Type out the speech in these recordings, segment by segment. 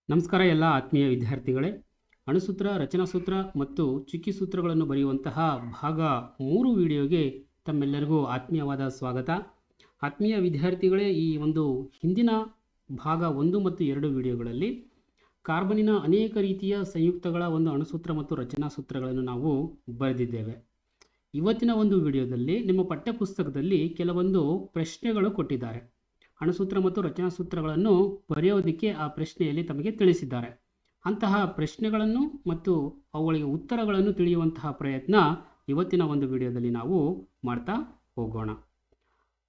ನಮಸ್ಕಾರ ಎಲ್ಲ ಆತ್ಮೀಯ ವಿದ್ಯಾರ್ಥಿಗಳೇ. ಅಣುಸೂತ್ರ, ರಚನಾಸೂತ್ರ ಮತ್ತು ಚುಕ್ಕಿ ಸೂತ್ರಗಳನ್ನು ಬರೆಯುವಂತಹ ಭಾಗ 3 ವಿಡಿಯೋಗೆ ತಮ್ಮೆಲ್ಲರಿಗೂ ಆತ್ಮೀಯವಾದ ಸ್ವಾಗತ. ಆತ್ಮೀಯ ವಿದ್ಯಾರ್ಥಿಗಳೇ, ಈ ಒಂದು ಹಿಂದಿನ ಭಾಗ 1 ಮತ್ತು 2 ವಿಡಿಯೋಗಳಲ್ಲಿ ಕಾರ್ಬನಿನ ಅನೇಕ ರೀತಿಯ ಸಂಯುಕ್ತಗಳ ಒಂದು ಅಣುಸೂತ್ರ ಮತ್ತು ರಚನಾಸೂತ್ರಗಳನ್ನು ನಾವು ಬರೆದಿದ್ದೇವೆ. ಇವತ್ತಿನ ಒಂದು ವಿಡಿಯೋದಲ್ಲಿ ನಿಮ್ಮ ಪಠ್ಯಪುಸ್ತಕದಲ್ಲಿ ಕೆಲವೊಂದು ಪ್ರಶ್ನೆಗಳು ಕೊಟ್ಟಿದ್ದಾರೆ. ಅಣುಸೂತ್ರ ಮತ್ತು ರಚನಾಸೂತ್ರಗಳನ್ನು ಬರೆಯೋದಕ್ಕೆ ಆ ಪ್ರಶ್ನೆಯಲ್ಲಿ ತಮಗೆ ತಿಳಿಸಿದ್ದಾರೆ. ಅಂತಹ ಪ್ರಶ್ನೆಗಳನ್ನು ಮತ್ತು ಅವುಗಳಿಗೆ ಉತ್ತರಗಳನ್ನು ತಿಳಿಯುವಂತಹ ಪ್ರಯತ್ನ ಇವತ್ತಿನ ಒಂದು ವಿಡಿಯೋದಲ್ಲಿ ನಾವು ಮಾಡ್ತಾ ಹೋಗೋಣ.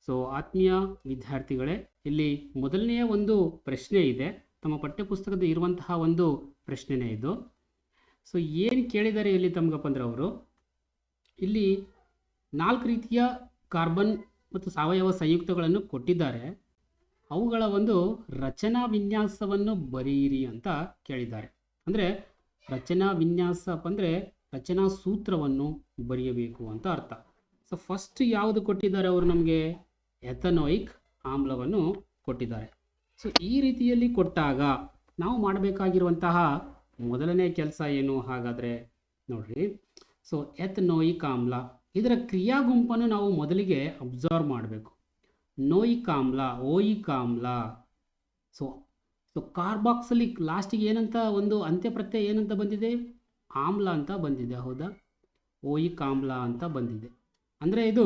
ಸೊ ಆತ್ಮೀಯ ವಿದ್ಯಾರ್ಥಿಗಳೇ, ಇಲ್ಲಿ ಮೊದಲನೆಯ ಒಂದು ಪ್ರಶ್ನೆ ಇದೆ, ತಮ್ಮ ಪಠ್ಯಪುಸ್ತಕದ ಇರುವಂತಹ ಒಂದು ಪ್ರಶ್ನೆನೇ ಇದು. ಸೊ ಏನು ಕೇಳಿದ್ದಾರೆ ಇಲ್ಲಿ ತಮಗಪ್ಪ ಅಂದ್ರೆ, ಅವರು ಇಲ್ಲಿ 4 ರೀತಿಯ ಕಾರ್ಬನ್ ಮತ್ತು ಸಾವಯವ ಸಂಯುಕ್ತಗಳನ್ನು ಕೊಟ್ಟಿದ್ದಾರೆ. ಅವುಗಳ ಒಂದು ರಚನಾ ವಿನ್ಯಾಸವನ್ನು ಬರೆಯಿರಿ ಅಂತ ಕೇಳಿದ್ದಾರೆ. ಅಂದರೆ ರಚನಾ ವಿನ್ಯಾಸ ಅಂದರೆ ರಚನಾ ಸೂತ್ರವನ್ನು ಬರೆಯಬೇಕು ಅಂತ ಅರ್ಥ. ಸೊ ಫಸ್ಟ್ ಯಾವುದು ಕೊಟ್ಟಿದ್ದಾರೆ ಅವರು ನಮಗೆ? ಎಥನೋಯಿಕ್ ಆಮ್ಲವನ್ನು ಕೊಟ್ಟಿದ್ದಾರೆ. ಸೊ ಈ ರೀತಿಯಲ್ಲಿ ಕೊಟ್ಟಾಗ ನಾವು ಮಾಡಬೇಕಾಗಿರುವಂತಹ ಮೊದಲನೇ ಕೆಲಸ ಏನು ಹಾಗಾದರೆ ನೋಡ್ರಿ. ಸೊ ಎಥನೋಯಿಕ್ ಆಮ್ಲ, ಇದರ ಕ್ರಿಯಾ ಗುಂಪನ್ನು ನಾವು ಮೊದಲಿಗೆ ಅಬ್ಸರ್ವ್ ಮಾಡಬೇಕು. ನೋಯಿಕ್ ಆಮ್ಲ, ಓಯಿಕ್ ಆಮ್ಲ. ಸೊ ಕಾರ್ಬಾಕ್ಸಿಲಿಕ್ ಲಾಸ್ಟಿಗೆ ಏನಂತ ಒಂದು ಅಂತ್ಯಪ್ರತ್ಯಯ ಏನಂತ ಬಂದಿದೆ? ಆಮ್ಲ ಅಂತ ಬಂದಿದೆ, ಹೌದಾ? ಓಯಿಕ್ ಆಮ್ಲ ಅಂತ ಬಂದಿದೆ. ಅಂದರೆ ಇದು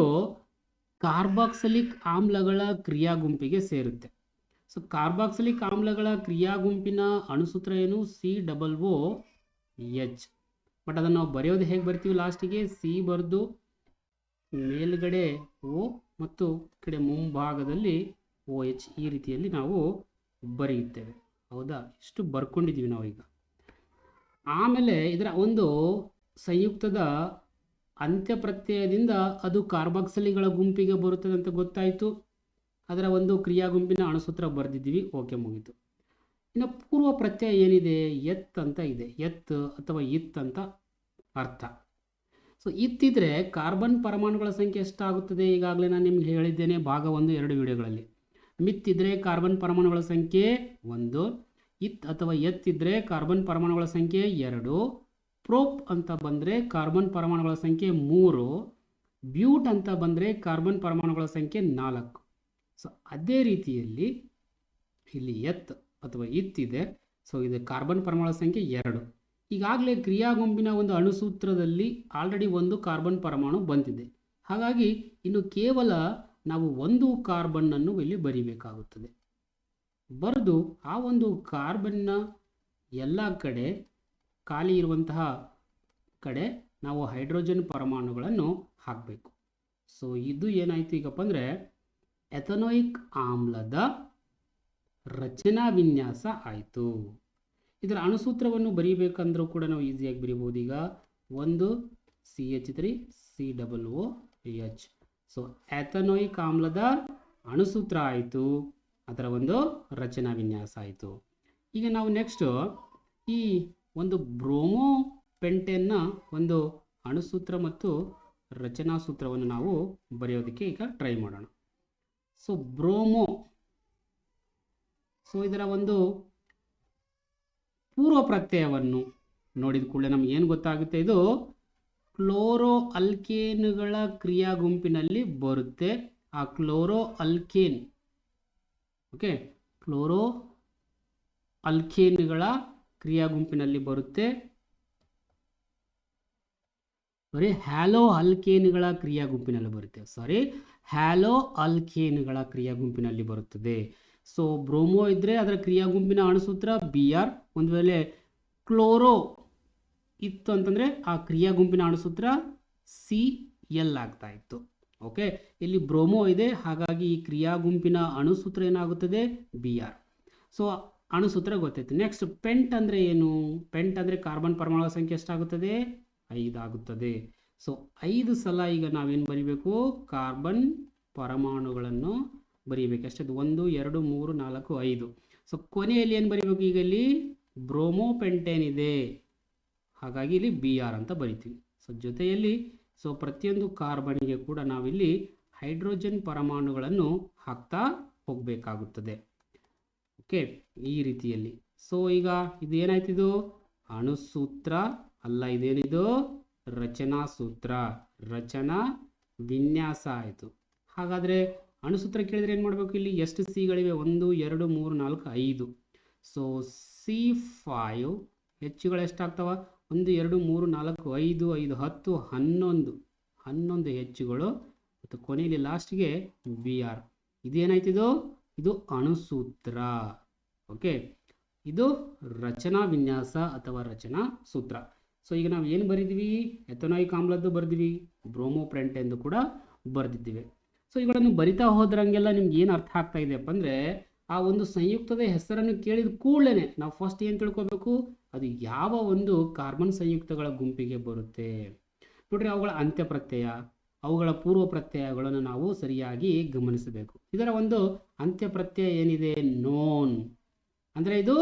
ಕಾರ್ಬಾಕ್ಸಿಲಿಕ್ ಆಮ್ಲಗಳ ಕ್ರಿಯಾ ಗುಂಪಿಗೆ ಸೇರುತ್ತೆ. ಸೊ ಕಾರ್ಬಾಕ್ಸಿಲಿಕ್ ಆಮ್ಲಗಳ ಕ್ರಿಯಾ ಗುಂಪಿನ ಅಣುಸೂತ್ರ ಏನು? COOH. ಬಟ್ ಅದನ್ನು ನಾವು ಬರೆಯೋದು ಹೇಗೆ ಬರ್ತೀವಿ? ಲಾಸ್ಟಿಗೆ ಸಿ ಬರೆದು ಮೇಲ್ಗಡೆ O ಮತ್ತು ಕಡೆ ಮುಂಭಾಗದಲ್ಲಿ OH, ಈ ರೀತಿಯಲ್ಲಿ ನಾವು ಬರೆಯುತ್ತೇವೆ, ಹೌದಾ? ಇಷ್ಟು ಬರ್ಕೊಂಡಿದ್ದೀವಿ ನಾವೀಗ. ಆಮೇಲೆ ಇದರ ಒಂದು ಸಂಯುಕ್ತದ ಅಂತ್ಯಪ್ರತ್ಯಯದಿಂದ ಅದು ಕಾರ್ಬಾಕ್ಸಿಲಿಗಳ ಗುಂಪಿಗೆ ಬರುತ್ತದೆ ಅಂತ ಗೊತ್ತಾಯಿತು. ಅದರ ಒಂದು ಕ್ರಿಯಾ ಗುಂಪಿನ ಅಣುಸೂತ್ರ ಬರೆದಿದ್ದೀವಿ, ಓಕೆ, ಮುಗೀತು. ಇನ್ನು ಪೂರ್ವ ಪ್ರತ್ಯಯ ಏನಿದೆ? ಎತ್ ಅಂತ ಇದೆ. ಎತ್ ಅಥವಾ ಇತ್ ಅಂತ ಅರ್ಥ. ಸೊ ಇತ್ತಿದ್ರೆ ಕಾರ್ಬನ್ ಪರಮಾಣುಗಳ ಸಂಖ್ಯೆ ಎಷ್ಟಾಗುತ್ತದೆ? ಈಗಾಗಲೇ ನಾನು ನಿಮ್ಗೆ ಹೇಳಿದ್ದೇನೆ ಭಾಗ 1, 2 ವಿಡಿಯೋಗಳಲ್ಲಿ. ಮಿತ್ತಿದ್ರೆ ಕಾರ್ಬನ್ ಪರಮಾಣುಗಳ ಸಂಖ್ಯೆ 1, ಇತ್ ಅಥವಾ ಎತ್ತಿದ್ರೆ ಕಾರ್ಬನ್ ಪರಮಾಣುಗಳ ಸಂಖ್ಯೆ 2, ಪ್ರೋಪ್ ಅಂತ ಬಂದರೆ ಕಾರ್ಬನ್ ಪರಮಾಣುಗಳ ಸಂಖ್ಯೆ 3, ಬ್ಯೂಟ್ ಅಂತ ಬಂದರೆ ಕಾರ್ಬನ್ ಪರಮಾಣುಗಳ ಸಂಖ್ಯೆ 4. ಸೊ ಅದೇ ರೀತಿಯಲ್ಲಿ ಇಲ್ಲಿ ಎತ್ ಅಥವಾ ಇತ್ತಿದೆ. ಸೊ ಇದು ಕಾರ್ಬನ್ ಪರಮಾಣುಗಳ ಸಂಖ್ಯೆ 2. ಈಗಾಗಲೇ ಕ್ರಿಯಾ ಗುಂಪಿನ ಒಂದು ಅಣುಸೂತ್ರದಲ್ಲಿ ಆಲ್ರೆಡಿ ಒಂದು ಕಾರ್ಬನ್ ಪರಮಾಣು ಬಂದಿದೆ. ಹಾಗಾಗಿ ಇನ್ನು ಕೇವಲ ನಾವು ಒಂದು ಕಾರ್ಬನ್ನನ್ನು ಇಲ್ಲಿ ಬರಿಬೇಕಾಗುತ್ತದೆ. ಬರೆದು ಆ ಒಂದು ಕಾರ್ಬನ್ನ ಎಲ್ಲ ಕಡೆ ಖಾಲಿ ಇರುವಂತಹ ಕಡೆ ನಾವು ಹೈಡ್ರೋಜನ್ ಪರಮಾಣುಗಳನ್ನು ಹಾಕಬೇಕು. ಸೊ ಇದು ಏನಾಯಿತು ಈಗಪ್ಪ ಅಂದರೆ ಎಥನೋಯಿಕ್ ಆಮ್ಲದ ರಚನಾ ವಿನ್ಯಾಸ ಆಯಿತು. ಇದರ ಅಣುಸೂತ್ರವನ್ನು ಬರೀಬೇಕಂದ್ರೂ ಕೂಡ ನಾವು ಈಸಿಯಾಗಿ ಬರೀಬಹುದು. ಈಗ 1 CH3 COOH. ಸೊ ಎಥನೋಯಿಕ್ ಆಮ್ಲದ ಅಣುಸೂತ್ರ ಆಯಿತು, ಅದರ ಒಂದು ರಚನಾ ವಿನ್ಯಾಸ ಆಯಿತು. ಈಗ ನಾವು ನೆಕ್ಸ್ಟ್ ಈ ಒಂದು ಬ್ರೋಮೋ ಪೆಂಟೇನ್ನ ಒಂದು ಅಣುಸೂತ್ರ ಮತ್ತು ರಚನಾ ಸೂತ್ರವನ್ನು ನಾವು ಬರೆಯೋದಕ್ಕೆ ಈಗ ಟ್ರೈ ಮಾಡೋಣ. ಸೊ ಬ್ರೋಮೋ, ಸೊ ಇದರ ಒಂದು ಪೂರ್ವ ಪ್ರತ್ಯಯವನ್ನು ನೋಡಿದ ಕೂಡಲೇ ನಮ್ಗೆ ಏನು ಗೊತ್ತಾಗುತ್ತೆ? ಇದು ಕ್ಲೋರೋ ಅಲ್ಕೇನ್ಗಳ ಕ್ರಿಯಾ ಗುಂಪಿನಲ್ಲಿ ಬರುತ್ತೆ. ಆ ಕ್ಲೋರೋ ಅಲ್ಕೇನ್, ಓಕೆ, ಕ್ಲೋರೋ ಅಲ್ಕೇನ್ಗಳ ಕ್ರಿಯಾ ಗುಂಪಿನಲ್ಲಿ ಬರುತ್ತೆ. ಹ್ಯಾಲೋ ಅಲ್ಕೇನ್ಗಳ ಕ್ರಿಯಾ ಗುಂಪಿನಲ್ಲಿ ಬರುತ್ತೆ. ಹ್ಯಾಲೋ ಅಲ್ಕೇನ್ಗಳ ಕ್ರಿಯಾ ಗುಂಪಿನಲ್ಲಿ ಬರುತ್ತದೆ. ಸೊ ಬ್ರೋಮೋ ಇದ್ದರೆ ಅದರ ಕ್ರಿಯಾ ಗುಂಪಿನ ಅಣುಸೂತ್ರ Br. ಒಂದು ವೇಳೆ ಕ್ಲೋರೋ ಇತ್ತು ಅಂತಂದರೆ ಆ ಕ್ರಿಯಾ ಗುಂಪಿನ ಅಣುಸೂತ್ರ Cl ಆಗ್ತಾ ಇತ್ತು. ಓಕೆ, ಇಲ್ಲಿ ಬ್ರೋಮೋ ಇದೆ, ಹಾಗಾಗಿ ಈ ಕ್ರಿಯಾ ಗುಂಪಿನ ಅಣುಸೂತ್ರ ಏನಾಗುತ್ತದೆ? Br. ಸೊ ಅಣುಸೂತ್ರ ಗೊತ್ತಾಯ್ತು. ನೆಕ್ಸ್ಟ್ ಪೆಂಟ್ ಅಂದರೆ ಏನು? ಪೆಂಟ್ ಅಂದರೆ ಕಾರ್ಬನ್ ಪರಮಾಣುಗಳ ಸಂಖ್ಯೆ ಎಷ್ಟಾಗುತ್ತದೆ? 5 ಆಗುತ್ತದೆ. ಸೊ 5 ಸಲ ಈಗ ನಾವೇನು ಬರೀಬೇಕು? ಕಾರ್ಬನ್ ಪರಮಾಣುಗಳನ್ನು ಬರೀಬೇಕು. ಅಷ್ಟೇ, 1 2 3 4 5. ಸೊ ಕೊನೆಯಲ್ಲಿ ಏನು ಬರೀಬೇಕು? ಈಗ ಇಲ್ಲಿ ಬ್ರೋಮೋ ಪೆಂಟೇನ್ ಇದೆ, ಹಾಗಾಗಿ ಇಲ್ಲಿ Br ಅಂತ ಬರಿತೀವಿ. ಸೊ ಜೊತೆಯಲ್ಲಿ ಪ್ರತಿಯೊಂದು ಕಾರ್ಬನ್ಗೆ ಕೂಡ ನಾವಿಲ್ಲಿ ಹೈಡ್ರೋಜನ್ ಪರಮಾಣುಗಳನ್ನು ಹಾಕ್ತಾ ಹೋಗಬೇಕಾಗುತ್ತದೆ. ಓಕೆ, ಈ ರೀತಿಯಲ್ಲಿ. ಸೊ ಈಗ ಇದು ಏನಾಯ್ತಿದು ಅಣುಸೂತ್ರ ಅಲ್ಲ, ಇದೇನಿದು ರಚನಾ ಸೂತ್ರ, ರಚನಾ ವಿನ್ಯಾಸ ಆಯಿತು. ಹಾಗಾದರೆ ಅಣುಸೂತ್ರ ಕೇಳಿದರೆ ಏನು ಮಾಡಬೇಕು? ಇಲ್ಲಿ ಎಷ್ಟು ಸಿಗಳಿವೆ? 1 2 3 4 5. So C5 ಹೆಚ್ಚುಗಳು ಎಷ್ಟಾಗ್ತವೆ? 1 2 3 4 5 5 10 11 ಹೆಚ್ಚುಗಳು ಮತ್ತು ಕೊನೆಯಲ್ಲಿ ಲಾಸ್ಟ್ಗೆ Br. ಇದೇನಾಯ್ತಿದು? ಇದು ಅಣುಸೂತ್ರ. ಓಕೆ, ಇದು ರಚನಾ ವಿನ್ಯಾಸ ಅಥವಾ ರಚನಾ ಸೂತ್ರ. ಸೊ ಈಗ ನಾವು ಏನು ಬರೆದಿವಿ? ಎಥೆನಾಯಿಕ್ ಆಮ್ಲದ್ದು ಬರೆದಿವಿ, ಬ್ರೋಮೋಪ್ರೆಂಟ್ ಎಂದು ಕೂಡ ಬರೆದಿದ್ದೀವಿ. ಸೊ ಇವುಗಳನ್ನು ಬರಿತಾ ಹೋದ್ರಂಗೆಲ್ಲ ನಿಮ್ಗೆ ಏನು ಅರ್ಥ ಆಗ್ತಾ ಇದೆಯಪ್ಪ ಅಂದರೆ, ಆ ಒಂದು ಸಂಯುಕ್ತದ ಹೆಸರನ್ನು ಕೇಳಿದ ಕೂಡಲೇ ನಾವು ಫಸ್ಟ್ ಏನು ತಿಳ್ಕೊಬೇಕು? ಅದು ಯಾವ ಒಂದು ಕಾರ್ಬನ್ ಸಂಯುಕ್ತಗಳ ಗುಂಪಿಗೆ ಬರುತ್ತೆ. ನೋಡ್ರಿ, ಅವುಗಳ ಅಂತ್ಯ ಪ್ರತ್ಯಯ, ಅವುಗಳ ಪೂರ್ವ ಪ್ರತ್ಯಯಗಳನ್ನು ನಾವು ಸರಿಯಾಗಿ ಗಮನಿಸಬೇಕು. ಇದರ ಒಂದು ಅಂತ್ಯ ಪ್ರತ್ಯಯ ಏನಿದೆ? ನೋನ್. ಅಂದರೆ ಇದು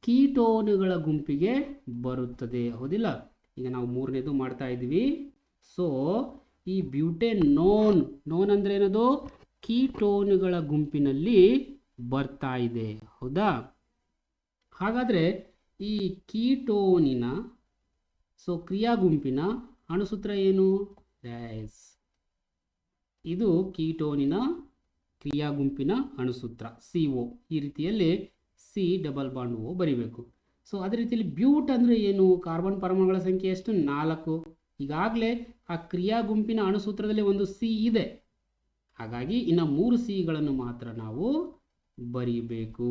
ಕೀಟೋನುಗಳ ಗುಂಪಿಗೆ ಬರುತ್ತದೆ, ಹೌದಿಲ್ಲ? ಈಗ ನಾವು ಮೂರನೇದು ಮಾಡ್ತಾ ಇದ್ದೀವಿ. ಸೊ ಈ ಬ್ಯೂಟೇನ್ ನೋನ್ ಅಂದರೆ ಏನದು? ಕೀಟೋನುಗಳ ಗುಂಪಿನಲ್ಲಿ ಬರ್ತಾ ಇದೆ, ಹೌದಾ? ಹಾಗಾದರೆ ಈ ಕೀಟೋನಿನ ಕ್ರಿಯಾ ಗುಂಪಿನ ಅಣುಸೂತ್ರ ಏನು? ಇದು ಕೀಟೋನಿನ ಕ್ರಿಯಾ ಗುಂಪಿನ ಅಣುಸೂತ್ರ CO. ಈ ರೀತಿಯಲ್ಲಿ C⁻O ಬರಿಬೇಕು. ಸೊ ಅದೇ ರೀತಿಯಲ್ಲಿ ಬ್ಯೂಟ್ ಅಂದರೆ ಏನು? ಕಾರ್ಬನ್ ಪರಮಾಣುಗಳ ಸಂಖ್ಯೆ ಎಷ್ಟು? 4. ಈಗಾಗಲೇ ಆ ಕ್ರಿಯಾ ಗುಂಪಿನ ಅಣುಸೂತ್ರದಲ್ಲಿ ಒಂದು C ಇದೆ. ಹಾಗಾಗಿ ಇನ್ನು 3 Cಗಳನ್ನು ಮಾತ್ರ ನಾವು ಬರೀಬೇಕು.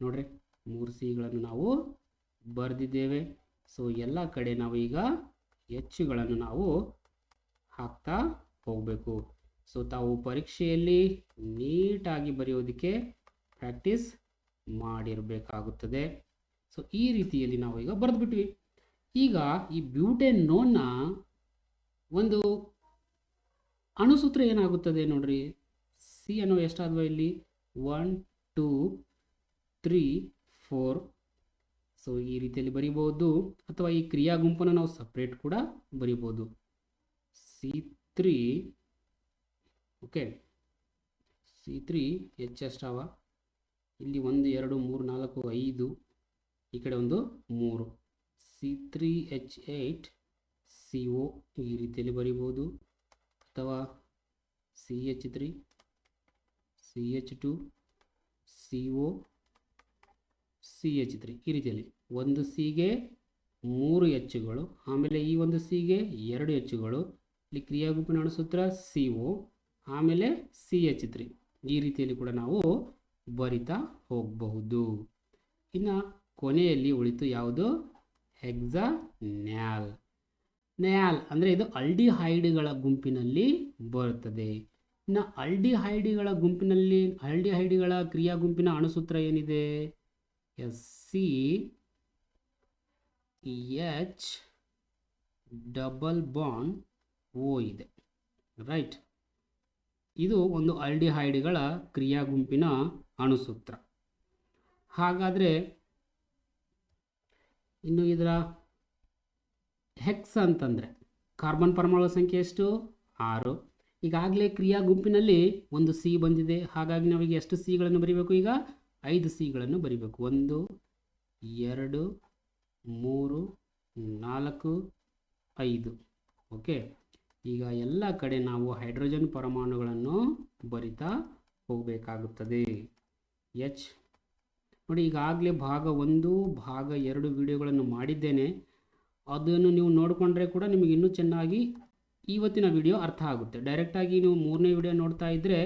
ನೋಡ್ರಿ, 3 Cಗಳನ್ನು ನಾವು ಬರೆದಿದ್ದೇವೆ. ಸೊ ಎಲ್ಲ ಕಡೆ ನಾವು ಈಗ ಹೆಚ್ಚುಗಳನ್ನು ನಾವು ಹಾಕ್ತಾ ಹೋಗಬೇಕು. ಸೊ ತಾವು ಪರೀಕ್ಷೆಯಲ್ಲಿ ನೀಟಾಗಿ ಬರೆಯೋದಕ್ಕೆ ಪ್ರಾಕ್ಟೀಸ್ ಮಾಡಿರಬೇಕಾಗುತ್ತದೆ. ಸೊ ಈ ರೀತಿಯಲ್ಲಿ ನಾವು ಈಗ ಬರೆದ್ಬಿಟ್ವಿ. ಈಗ ಈ ಬ್ಯೂಟೇನ್ ನೋನ್ನ ಒಂದು ಅಣುಸೂತ್ರ ಏನಾಗುತ್ತದೆ ನೋಡ್ರಿ. ಸಿ ಅನ್ನೋ ಎಷ್ಟಾದ್ವ ಇಲ್ಲಿ? 1 2 3 4. ಸೊ ಈ ರೀತಿಯಲ್ಲಿ ಬರಿಬಹುದು, ಅಥವಾ ಈ ಕ್ರಿಯಾ ಗುಂಪನ್ನು ನಾವು ಸಪ್ರೇಟ್ ಕೂಡ ಬರಿಬಹುದು. C3. ಓಕೆ, C3 ಎಷ್ಟವ? ಇಲ್ಲಿ 1 2 3 4 5, ಈ ಕಡೆ ಒಂದು 3. C3H8 CO ಈ ರೀತಿಯಲ್ಲಿ ಬರಿಬಹುದು, ಅಥವಾ CH3 CH2 CO CH3 ಈ ರೀತಿಯಲ್ಲಿ. ಒಂದು ಸಿಗೆ 3 ಹೆಚ್ಚುಗಳು, ಆಮೇಲೆ ಈ ಒಂದು ಸಿಗೆ 2 ಹೆಚ್ಚುಗಳು. ಇಲ್ಲಿ ಕ್ರಿಯಾ ಗುಂಪಿನ ಅಣುಸೂತ್ರ CO, ಆಮೇಲೆ CH3. ಈ ರೀತಿಯಲ್ಲಿ ಕೂಡ ನಾವು ಬರಿತಾ ಹೋಗಬಹುದು. ಇನ್ನು ಕೊನೆಯಲ್ಲಿ ಉಳಿತು ಯಾವುದು? ಹೆಕ್ಸಾನ್ಯಾಲ್. ನ್ಯಾಲ್ ಅಂದರೆ ಇದು ಆಲ್ಡಿಹೈಡ್ಗಳ ಗುಂಪಿನಲ್ಲಿ ಬರುತ್ತದೆ. ಇನ್ನು ಆಲ್ಡಿಹೈಡ್ಗಳ ಗುಂಪಿನಲ್ಲಿ ಆಲ್ಡಿಹೈಡ್ಗಳ ಕ್ರಿಯಾ ಗುಂಪಿನ ಅಣುಸೂತ್ರ ಏನಿದೆ? CH⁻O ಇದೆ, ರೈಟ್? ಇದು ಒಂದು ಆಲ್ಡಿಹೈಡ್ಗಳ ಕ್ರಿಯಾ ಗುಂಪಿನ ಅಣುಸೂತ್ರ. ಹಾಗಾದರೆ ಇನ್ನು ಇದರ ಹೆಕ್ಸ್ ಅಂತಂದರೆ ಕಾರ್ಬನ್ ಪರಮಾಣುಗಳ ಸಂಖ್ಯೆ ಎಷ್ಟು? 6. ಈಗಾಗಲೇ ಕ್ರಿಯಾ ಗುಂಪಿನಲ್ಲಿ ಒಂದು C ಬಂದಿದೆ. ಹಾಗಾಗಿ ನಾವೀಗ ಎಷ್ಟು Cಗಳನ್ನು ಬರೀಬೇಕು? ಈಗ 5 Cಗಳನ್ನು ಬರೀಬೇಕು. 1 2 3 4 5. ಓಕೆ, ಈಗ ಎಲ್ಲ ಕಡೆ ನಾವು ಹೈಡ್ರೋಜನ್ ಪರಮಾಣುಗಳನ್ನು ಬರಿತಾ ಹೋಗಬೇಕಾಗುತ್ತದೆ. H ನೋಡಿ, ಈಗಾಗಲೇ ಭಾಗ 1 ಭಾಗ 2 ವಿಡಿಯೋಗಳನ್ನು ಮಾಡಿದ್ದೇನೆ. ಅದನ್ನು ನೀವು ನೋಡಿಕೊಂಡ್ರೆ ಕೂಡ ನಿಮಗೆ ಇನ್ನೂ ಚೆನ್ನಾಗಿ ಇವತ್ತಿನ ವಿಡಿಯೋ ಅರ್ಥ ಆಗುತ್ತೆ. ಡೈರೆಕ್ಟಾಗಿ ನೀವು 3ನೇ ವಿಡಿಯೋ ನೋಡ್ತಾ ಇದ್ದರೆ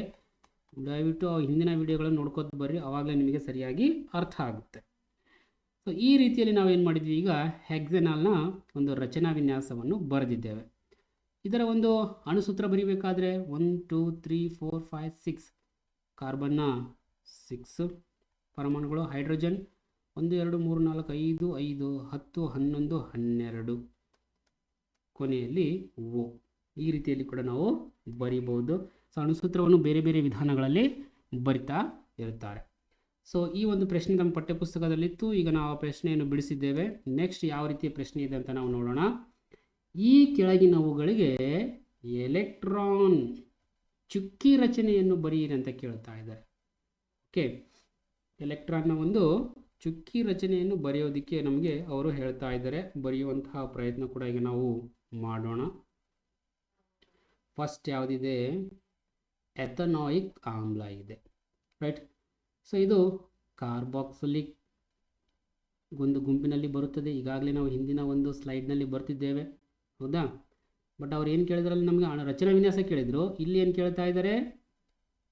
ದಯವಿಟ್ಟು ಹಿಂದಿನ ವಿಡಿಯೋಗಳನ್ನು ನೋಡ್ಕೋತ ಬರ್ರಿ, ಆವಾಗಲೇ ನಿಮಗೆ ಸರಿಯಾಗಿ ಅರ್ಥ ಆಗುತ್ತೆ. ಸೊ ಈ ರೀತಿಯಲ್ಲಿ ನಾವು ಏನು ಮಾಡಿದ್ವಿ? ಈಗ ಹೆಕ್ಸಾನಾಲ್ನ ಒಂದು ರಚನಾ ವಿನ್ಯಾಸವನ್ನು ಬರೆದಿದ್ದೇವೆ. ಇದರ ಒಂದು ಅಣುಸೂತ್ರ ಬರೀಬೇಕಾದ್ರೆ 1 2 3 4 5 6 ಕಾರ್ಬನ್ನ 6 ಪರಮಾಣುಗಳು. ಹೈಡ್ರೋಜನ್ 1 2 3 4 5 5 10 11 12. ಕೊನೆಯಲ್ಲಿ O. ಈ ರೀತಿಯಲ್ಲಿ ಕೂಡ ನಾವು ಬರೀಬಹುದು. ಸೊ ಅಣುಸೂತ್ರವನ್ನು ಬೇರೆ ಬೇರೆ ವಿಧಾನಗಳಲ್ಲಿ ಬರಿತಾ ಇರುತ್ತಾರೆ. ಸೊ ಈ ಒಂದು ಪ್ರಶ್ನೆ ನಮ್ಮ ಪಠ್ಯಪುಸ್ತಕದಲ್ಲಿತ್ತು. ಈಗ ನಾವು ಆ ಪ್ರಶ್ನೆಯನ್ನು ಬಿಡಿಸಿದ್ದೇವೆ. ನೆಕ್ಸ್ಟ್ ಯಾವ ರೀತಿಯ ಪ್ರಶ್ನೆ ಇದೆ ಅಂತ ನಾವು ನೋಡೋಣ. ಈ ಕೆಳಗಿನವುಗಳಿಗೆ ಎಲೆಕ್ಟ್ರಾನ್ ಚುಕ್ಕಿ ರಚನೆಯನ್ನು ಬರೆಯಿರಿ ಅಂತ ಕೇಳ್ತಾ ಇದ್ದಾರೆ. ಓಕೆ, ಎಲೆಕ್ಟ್ರಾನ್ನ ಒಂದು ಚುಕ್ಕಿ ರಚನೆಯನ್ನು ಬರೆಯೋದಕ್ಕೆ ನಮಗೆ ಅವರು ಹೇಳ್ತಾ ಇದ್ದಾರೆ. ಬರೆಯುವಂತಹ ಪ್ರಯತ್ನ ಕೂಡ ಈಗ ನಾವು ಮಾಡೋಣ. ಫಸ್ಟ್ ಯಾವುದಿದೆ, ಎಥನಾಯಿಕ್ ಆಮ್ಲ ಇದೆ, ರೈಟ್. ಸೊ ಇದು ಕಾರ್ಬಾಕ್ಸಿಲಿಕ್ ಒಂದು ಗುಂಪಿನಲ್ಲಿ ಬರುತ್ತದೆ. ಈಗಾಗಲೇ ನಾವು ಹಿಂದಿನ ಒಂದು ಸ್ಲೈಡ್ನಲ್ಲಿ ಬರ್ತಿದ್ದೇವೆ, ಹೌದಾ. ಬಟ್ ಅವ್ರು ಏನು ಕೇಳಿದ್ರಲ್ಲಿ ನಮಗೆ ರಚನಾ ವಿನ್ಯಾಸ ಕೇಳಿದರು. ಇಲ್ಲಿ ಏನು ಕೇಳ್ತಾ ಇದ್ದಾರೆ,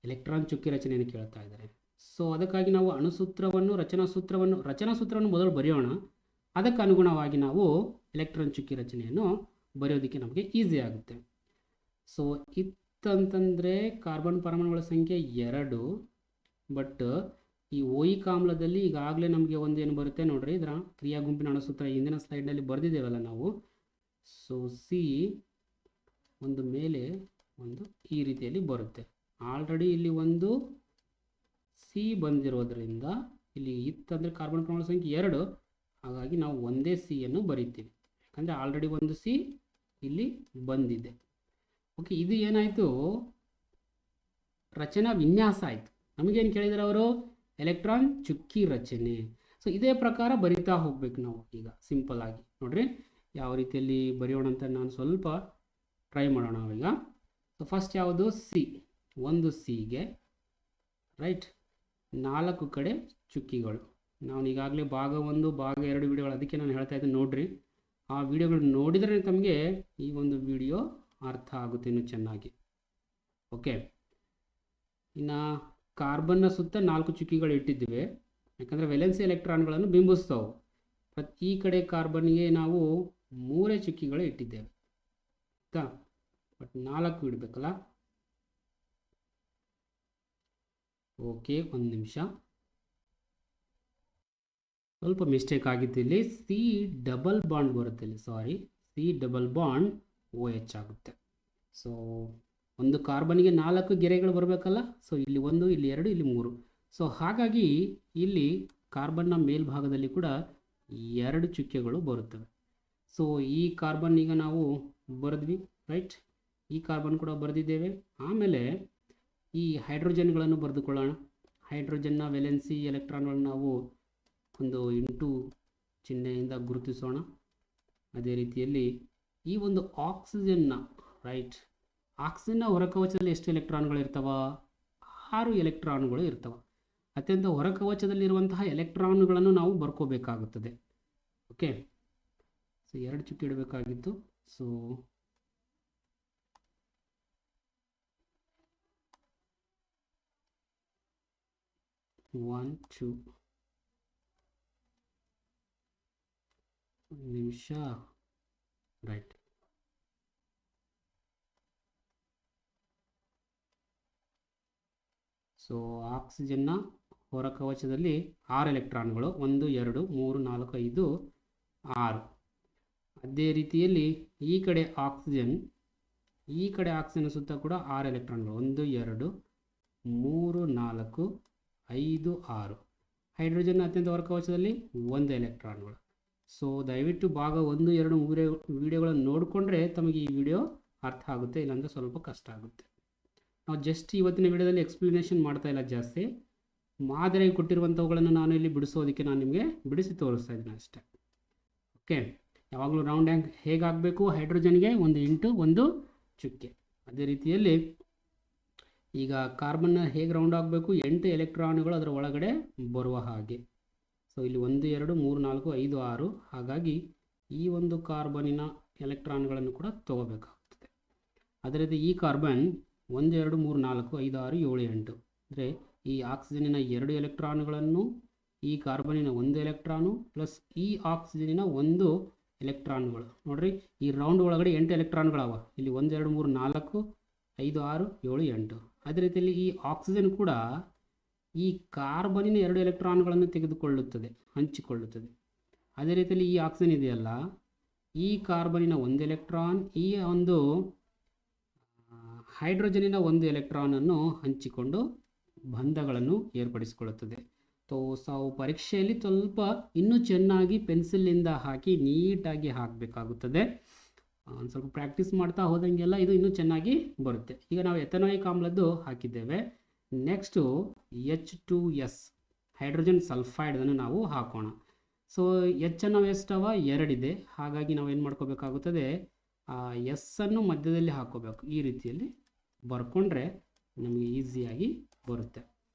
ಎಲೆಕ್ಟ್ರಾನ್ ಚುಕ್ಕಿ ರಚನೆಯನ್ನು ಕೇಳ್ತಾ ಇದ್ದಾರೆ. ಸೊ ಅದಕ್ಕಾಗಿ ನಾವು ಅಣುಸೂತ್ರವನ್ನು ರಚನಾ ಸೂತ್ರವನ್ನು ಮೊದಲು ಬರೆಯೋಣ. ಅದಕ್ಕೆ ಅನುಗುಣವಾಗಿ ನಾವು ಎಲೆಕ್ಟ್ರಾನ್ ಚುಕ್ಕಿ ರಚನೆಯನ್ನು ಬರೆಯೋದಕ್ಕೆ ನಮಗೆ ಈಸಿ ಆಗುತ್ತೆ. ಸೊ ಇತ್ತಂತಂದರೆ ಕಾರ್ಬನ್ ಪರಮಾಣುಗಳ ಸಂಖ್ಯೆ 2. ಬಟ್ ಈ ಓಯಿಕ್ ಆಮ್ಲದಲ್ಲಿ ಈಗಾಗಲೇ ನಮಗೆ ಒಂದು ಏನು ಬರುತ್ತೆ ನೋಡ್ರಿ, ಇದರ ಕ್ರಿಯಾ ಗುಂಪಿನ ಅಣುಸೂತ್ರ ಹಿಂದಿನ ಸ್ಲೈಡ್ನಲ್ಲಿ ಬರೆದಿದ್ದೇವಲ್ಲ ನಾವು. ಸೊ ಸಿ ಒಂದು ಮೇಲೆ ಒಂದು ಈ ರೀತಿಯಲ್ಲಿ ಬರುತ್ತೆ. ಆಲ್ರೆಡಿ ಇಲ್ಲಿ ಒಂದು ಸಿ ಬಂದಿರೋದ್ರಿಂದ ಇಲ್ಲಿ ಇತ್ತಂದರೆ ಕಾರ್ಬನ್ ಪರಮಾಣು ಸಂಖ್ಯೆ 2, ಹಾಗಾಗಿ ನಾವು ಒಂದೇ ಸಿಯನ್ನು ಬರೀತೀವಿ, ಯಾಕಂದರೆ ಆಲ್ರೆಡಿ ಒಂದು ಸಿ ಇಲ್ಲಿ ಬಂದಿದೆ. ಓಕೆ, ಇದು ಏನಾಯಿತು, ರಚನಾ ವಿನ್ಯಾಸ ಆಯಿತು. ನಮಗೇನು ಕೇಳಿದರೆ ಅವರು, ಎಲೆಕ್ಟ್ರಾನ್ ಚುಕ್ಕಿ ರಚನೆ. ಸೊ ಇದೇ ಪ್ರಕಾರ ಬರಿತಾ ಹೋಗ್ಬೇಕು ನಾವು. ಈಗ ಸಿಂಪಲ್ ಆಗಿ ನೋಡ್ರಿ ಯಾವ ರೀತಿಯಲ್ಲಿ ಬರೆಯೋಣ ಅಂತ ನಾನು ಸ್ವಲ್ಪ ಟ್ರೈ ಮಾಡೋಣ ನಾವೀಗ. ಸೊ ಫಸ್ಟ್ ಯಾವುದು, ಸಿ. ಒಂದು ಸಿಗೆ ರೈಟ್ 4 ಕಡೆ ಚುಕ್ಕಿಗಳು. ನಾವು ಈಗಾಗಲೇ ಭಾಗ 1 ಭಾಗ 2 ವಿಡಿಯೋಗಳು, ಅದಕ್ಕೆ ನಾನು ಹೇಳ್ತಾ ಇದ್ದೀನಿ ನೋಡ್ರಿ. ಆ ವಿಡಿಯೋಗಳು ನೋಡಿದರೆ ತಮಗೆ ಈ ಒಂದು ವಿಡಿಯೋ ಅರ್ಥ ಆಗುತ್ತೆ ಇನ್ನೂ ಚೆನ್ನಾಗಿ. ಓಕೆ, ಇನ್ನು ಕಾರ್ಬನ್ನ ಸುತ್ತ 4 ಚುಕ್ಕಿಗಳು ಇಟ್ಟಿದ್ದೇವೆ, ಯಾಕಂದರೆ ವೇಲೆನ್ಸಿ ಎಲೆಕ್ಟ್ರಾನ್ಗಳನ್ನು ಬಿಂಬಿಸ್ತಾವೆ. ಈ ಕಡೆ ಕಾರ್ಬನ್ಗೆ ನಾವು 3 ಚುಕ್ಕಿಗಳು ಇಟ್ಟಿದ್ದೇವೆ, ಆಯಿತಾ. ಬಟ್ 4 ಇಡಬೇಕಲ್ಲ. ಓಕೆ, ಒಂದು ನಿಮಿಷ, ಸ್ವಲ್ಪ ಮಿಸ್ಟೇಕ್ ಆಗಿತ್ತು ಇಲ್ಲಿ. ಸಿ ಡಬಲ್ ಬಾಂಡ್ ಬರುತ್ತೆ ಇಲ್ಲಿ, ಸಾರಿ, ಸಿ ಡಬಲ್ ಬಾಂಡ್ OH ಆಗುತ್ತೆ. ಸೊ ಒಂದು ಕಾರ್ಬನ್ಗೆ 4 ಗೆರೆಗಳು ಬರಬೇಕಲ್ಲ. ಸೊ ಇಲ್ಲಿ 1, ಇಲ್ಲಿ 2, ಇಲ್ಲಿ 3. ಸೊ ಹಾಗಾಗಿ ಇಲ್ಲಿ ಕಾರ್ಬನ್ನ ಮೇಲ್ಭಾಗದಲ್ಲಿ ಕೂಡ 2 ಚುಕ್ಕೆಗಳು ಬರುತ್ತವೆ. ಸೊ ಈ ಕಾರ್ಬನ್ ಈಗ ನಾವು ಬರೆದ್ವಿ, ರೈಟ್. ಈ ಕಾರ್ಬನ್ ಕೂಡ ಬರೆದಿದ್ದೇವೆ. ಆಮೇಲೆ ಈ ಹೈಡ್ರೋಜನ್ಗಳನ್ನು ಬರೆದುಕೊಳ್ಳೋಣ. ಹೈಡ್ರೋಜನ್ನ ವೇಲೆನ್ಸಿ ಎಲೆಕ್ಟ್ರಾನ್ಗಳನ್ನು ನಾವು ಒಂದು ಇಂಟು ಚಿಹ್ನೆಯಿಂದ ಗುರುತಿಸೋಣ. ಅದೇ ರೀತಿಯಲ್ಲಿ ಈ ಒಂದು ಆಕ್ಸಿಜನ್ನ, ರೈಟ್, ಆಕ್ಸಿಜನ್ನ ಹೊರಕವಚದಲ್ಲಿ ಎಷ್ಟು ಎಲೆಕ್ಟ್ರಾನ್ಗಳು ಇರ್ತವ, 6 ಎಲೆಕ್ಟ್ರಾನ್ಗಳು ಇರ್ತವೆ. ಅತ್ಯಂತ ಹೊರಕವಚದಲ್ಲಿರುವಂತಹ ಎಲೆಕ್ಟ್ರಾನ್ಗಳನ್ನು ನಾವು ಬರ್ಕೋಬೇಕಾಗುತ್ತದೆ. ಓಕೆ, ಸೊ 2 ಚುಕ್ಕಿ ಇಡಬೇಕಾಗಿತ್ತು. ಸೊ ಒಂದು ನಿಮಿಷ, ರೈಟ್. ಸೊ ಆಕ್ಸಿಜನ್ನ ಹೊರಕವಚದಲ್ಲಿ 6 ಎಲೆಕ್ಟ್ರಾನ್ಗಳು, 1 2 3 4 5 6. ಅದೇ ರೀತಿಯಲ್ಲಿ ಈ ಕಡೆ ಆಕ್ಸಿಜನ್ ಸುತ್ತ ಕೂಡ 6 ಎಲೆಕ್ಟ್ರಾನ್ಗಳು, 1 2 3 4 5 6. ಹೈಡ್ರೋಜನ್ ಅತ್ಯಂತ ಹೊರಕವಚದಲ್ಲಿ 1 ಎಲೆಕ್ಟ್ರಾನ್ಗಳು. ಸೊ ದಯವಿಟ್ಟು ಭಾಗ 1 2 3 ವಿಡಿಯೋಗಳನ್ನು ನೋಡಿಕೊಂಡ್ರೆ ತಮಗೆ ಈ ವಿಡಿಯೋ ಅರ್ಥ ಆಗುತ್ತೆ, ಇಲ್ಲಾಂದರೆ ಸ್ವಲ್ಪ ಕಷ್ಟ ಆಗುತ್ತೆ. ನಾವು ಜಸ್ಟ್ ಇವತ್ತಿನ ವಿಡಿಯೋದಲ್ಲಿ ಎಕ್ಸ್ಪ್ಲನೇಷನ್ ಮಾಡ್ತಾ ಇಲ್ಲ ಜಾಸ್ತಿ, ಮಾದರಿಯಾಗಿ ಕೊಟ್ಟಿರುವಂಥವುಗಳನ್ನು ನಾನು ಇಲ್ಲಿ ಬಿಡಿಸೋದಕ್ಕೆ ನಾನು ನಿಮಗೆ ಬಿಡಿಸಿ ತೋರಿಸ್ತಾ ಇದ್ದೀನಿ ಅಷ್ಟೇ. ಓಕೆ, ಯಾವಾಗಲೂ ರೌಂಡ್ ಹ್ಯಾಂಗ್ ಹೇಗಾಗಬೇಕು, ಹೈಡ್ರೋಜನ್ಗೆ 1 ಇಂಟು 1 ಚುಕ್ಕೆ. ಅದೇ ರೀತಿಯಲ್ಲಿ ಈಗ ಕಾರ್ಬನ್ನ ಹೇಗೆ ರೌಂಡ್ ಆಗಬೇಕು, 8 ಎಲೆಕ್ಟ್ರಾನ್ಗಳು ಅದರ ಒಳಗಡೆ ಬರುವ ಹಾಗೆ. ಸೊ ಇಲ್ಲಿ 1 2 3 4 5 6. ಹಾಗಾಗಿ ಈ ಒಂದು ಕಾರ್ಬನಿನ ಎಲೆಕ್ಟ್ರಾನ್ಗಳನ್ನು ಕೂಡ ತಗೋಬೇಕಾಗ್ತದೆ. ಅದೇ ರೀತಿ ಈ ಕಾರ್ಬನ್ 1 2 3 4 5 6 7 8. ಅಂದರೆ ಈ ಆಕ್ಸಿಜನಿನ 2 ಎಲೆಕ್ಟ್ರಾನ್ಗಳನ್ನು, ಈ ಕಾರ್ಬನಿನ 1 ಎಲೆಕ್ಟ್ರಾನು ಪ್ಲಸ್ ಈ ಆಕ್ಸಿಜನಿನ 1 ಎಲೆಕ್ಟ್ರಾನ್ಗಳು. ನೋಡ್ರಿ, ಈ ರೌಂಡ್ ಒಳಗಡೆ 8 ಎಲೆಕ್ಟ್ರಾನ್ಗಳವ. ಇಲ್ಲಿ 1 2 3 4 5 6 7 8. ಅದೇ ರೀತಿಯಲ್ಲಿ ಈ ಆಕ್ಸಿಜನ್ ಕೂಡ ಈ ಕಾರ್ಬನಿನ 2 ಎಲೆಕ್ಟ್ರಾನ್ಗಳನ್ನು ತೆಗೆದುಕೊಳ್ಳುತ್ತದೆ, ಹಂಚಿಕೊಳ್ಳುತ್ತದೆ. ಅದೇ ರೀತಿಯಲ್ಲಿ ಈ ಆಕ್ಸಿಜನ್ ಇದೆಯಲ್ಲ, ಈ ಕಾರ್ಬನಿನ 1 ಎಲೆಕ್ಟ್ರಾನ್ ಈ ಒಂದು ಹೈಡ್ರೋಜನಿನ 1 ಎಲೆಕ್ಟ್ರಾನನ್ನು ಹಂಚಿಕೊಂಡು ಬಂಧಗಳನ್ನು ಏರ್ಪಡಿಸಿಕೊಳ್ಳುತ್ತದೆ. ತಾವು ಪರೀಕ್ಷೆಯಲ್ಲಿ ಸ್ವಲ್ಪ ಇನ್ನೂ ಚೆನ್ನಾಗಿ ಪೆನ್ಸಿಲಿಂದ ಹಾಕಿ ನೀಟಾಗಿ ಹಾಕಬೇಕಾಗುತ್ತದೆ. ಒಂದು ಸ್ವಲ್ಪ ಪ್ರಾಕ್ಟೀಸ್ ಮಾಡ್ತಾ ಹೋದಂಗೆಲ್ಲ ಇದು ಇನ್ನೂ ಚೆನ್ನಾಗಿ ಬರುತ್ತೆ. ಈಗ ನಾವು ಎಥನಾಯಿಕ್ ಆಮ್ಲದ್ದು ಹಾಕಿದ್ದೇವೆ. ನೆಕ್ಸ್ಟು H2S ಹೈಡ್ರೋಜನ್ ಸಲ್ಫೈಡನ್ನು ನಾವು ಹಾಕೋಣ. ಸೊ ಎಚ್ ನಾವು ಎಷ್ಟವ 2 ಇದೆ, ಹಾಗಾಗಿ ನಾವು ಏನು ಮಾಡ್ಕೋಬೇಕಾಗುತ್ತದೆ, ಎಸ್ ಅನ್ನು ಮಧ್ಯದಲ್ಲಿ ಹಾಕೋಬೇಕು. ಈ ರೀತಿಯಲ್ಲಿ ಬರ್ಕೊಂಡ್ರೆ ನಮಗೆ ಈಸಿಯಾಗಿ ಬರುತ್ತೆ.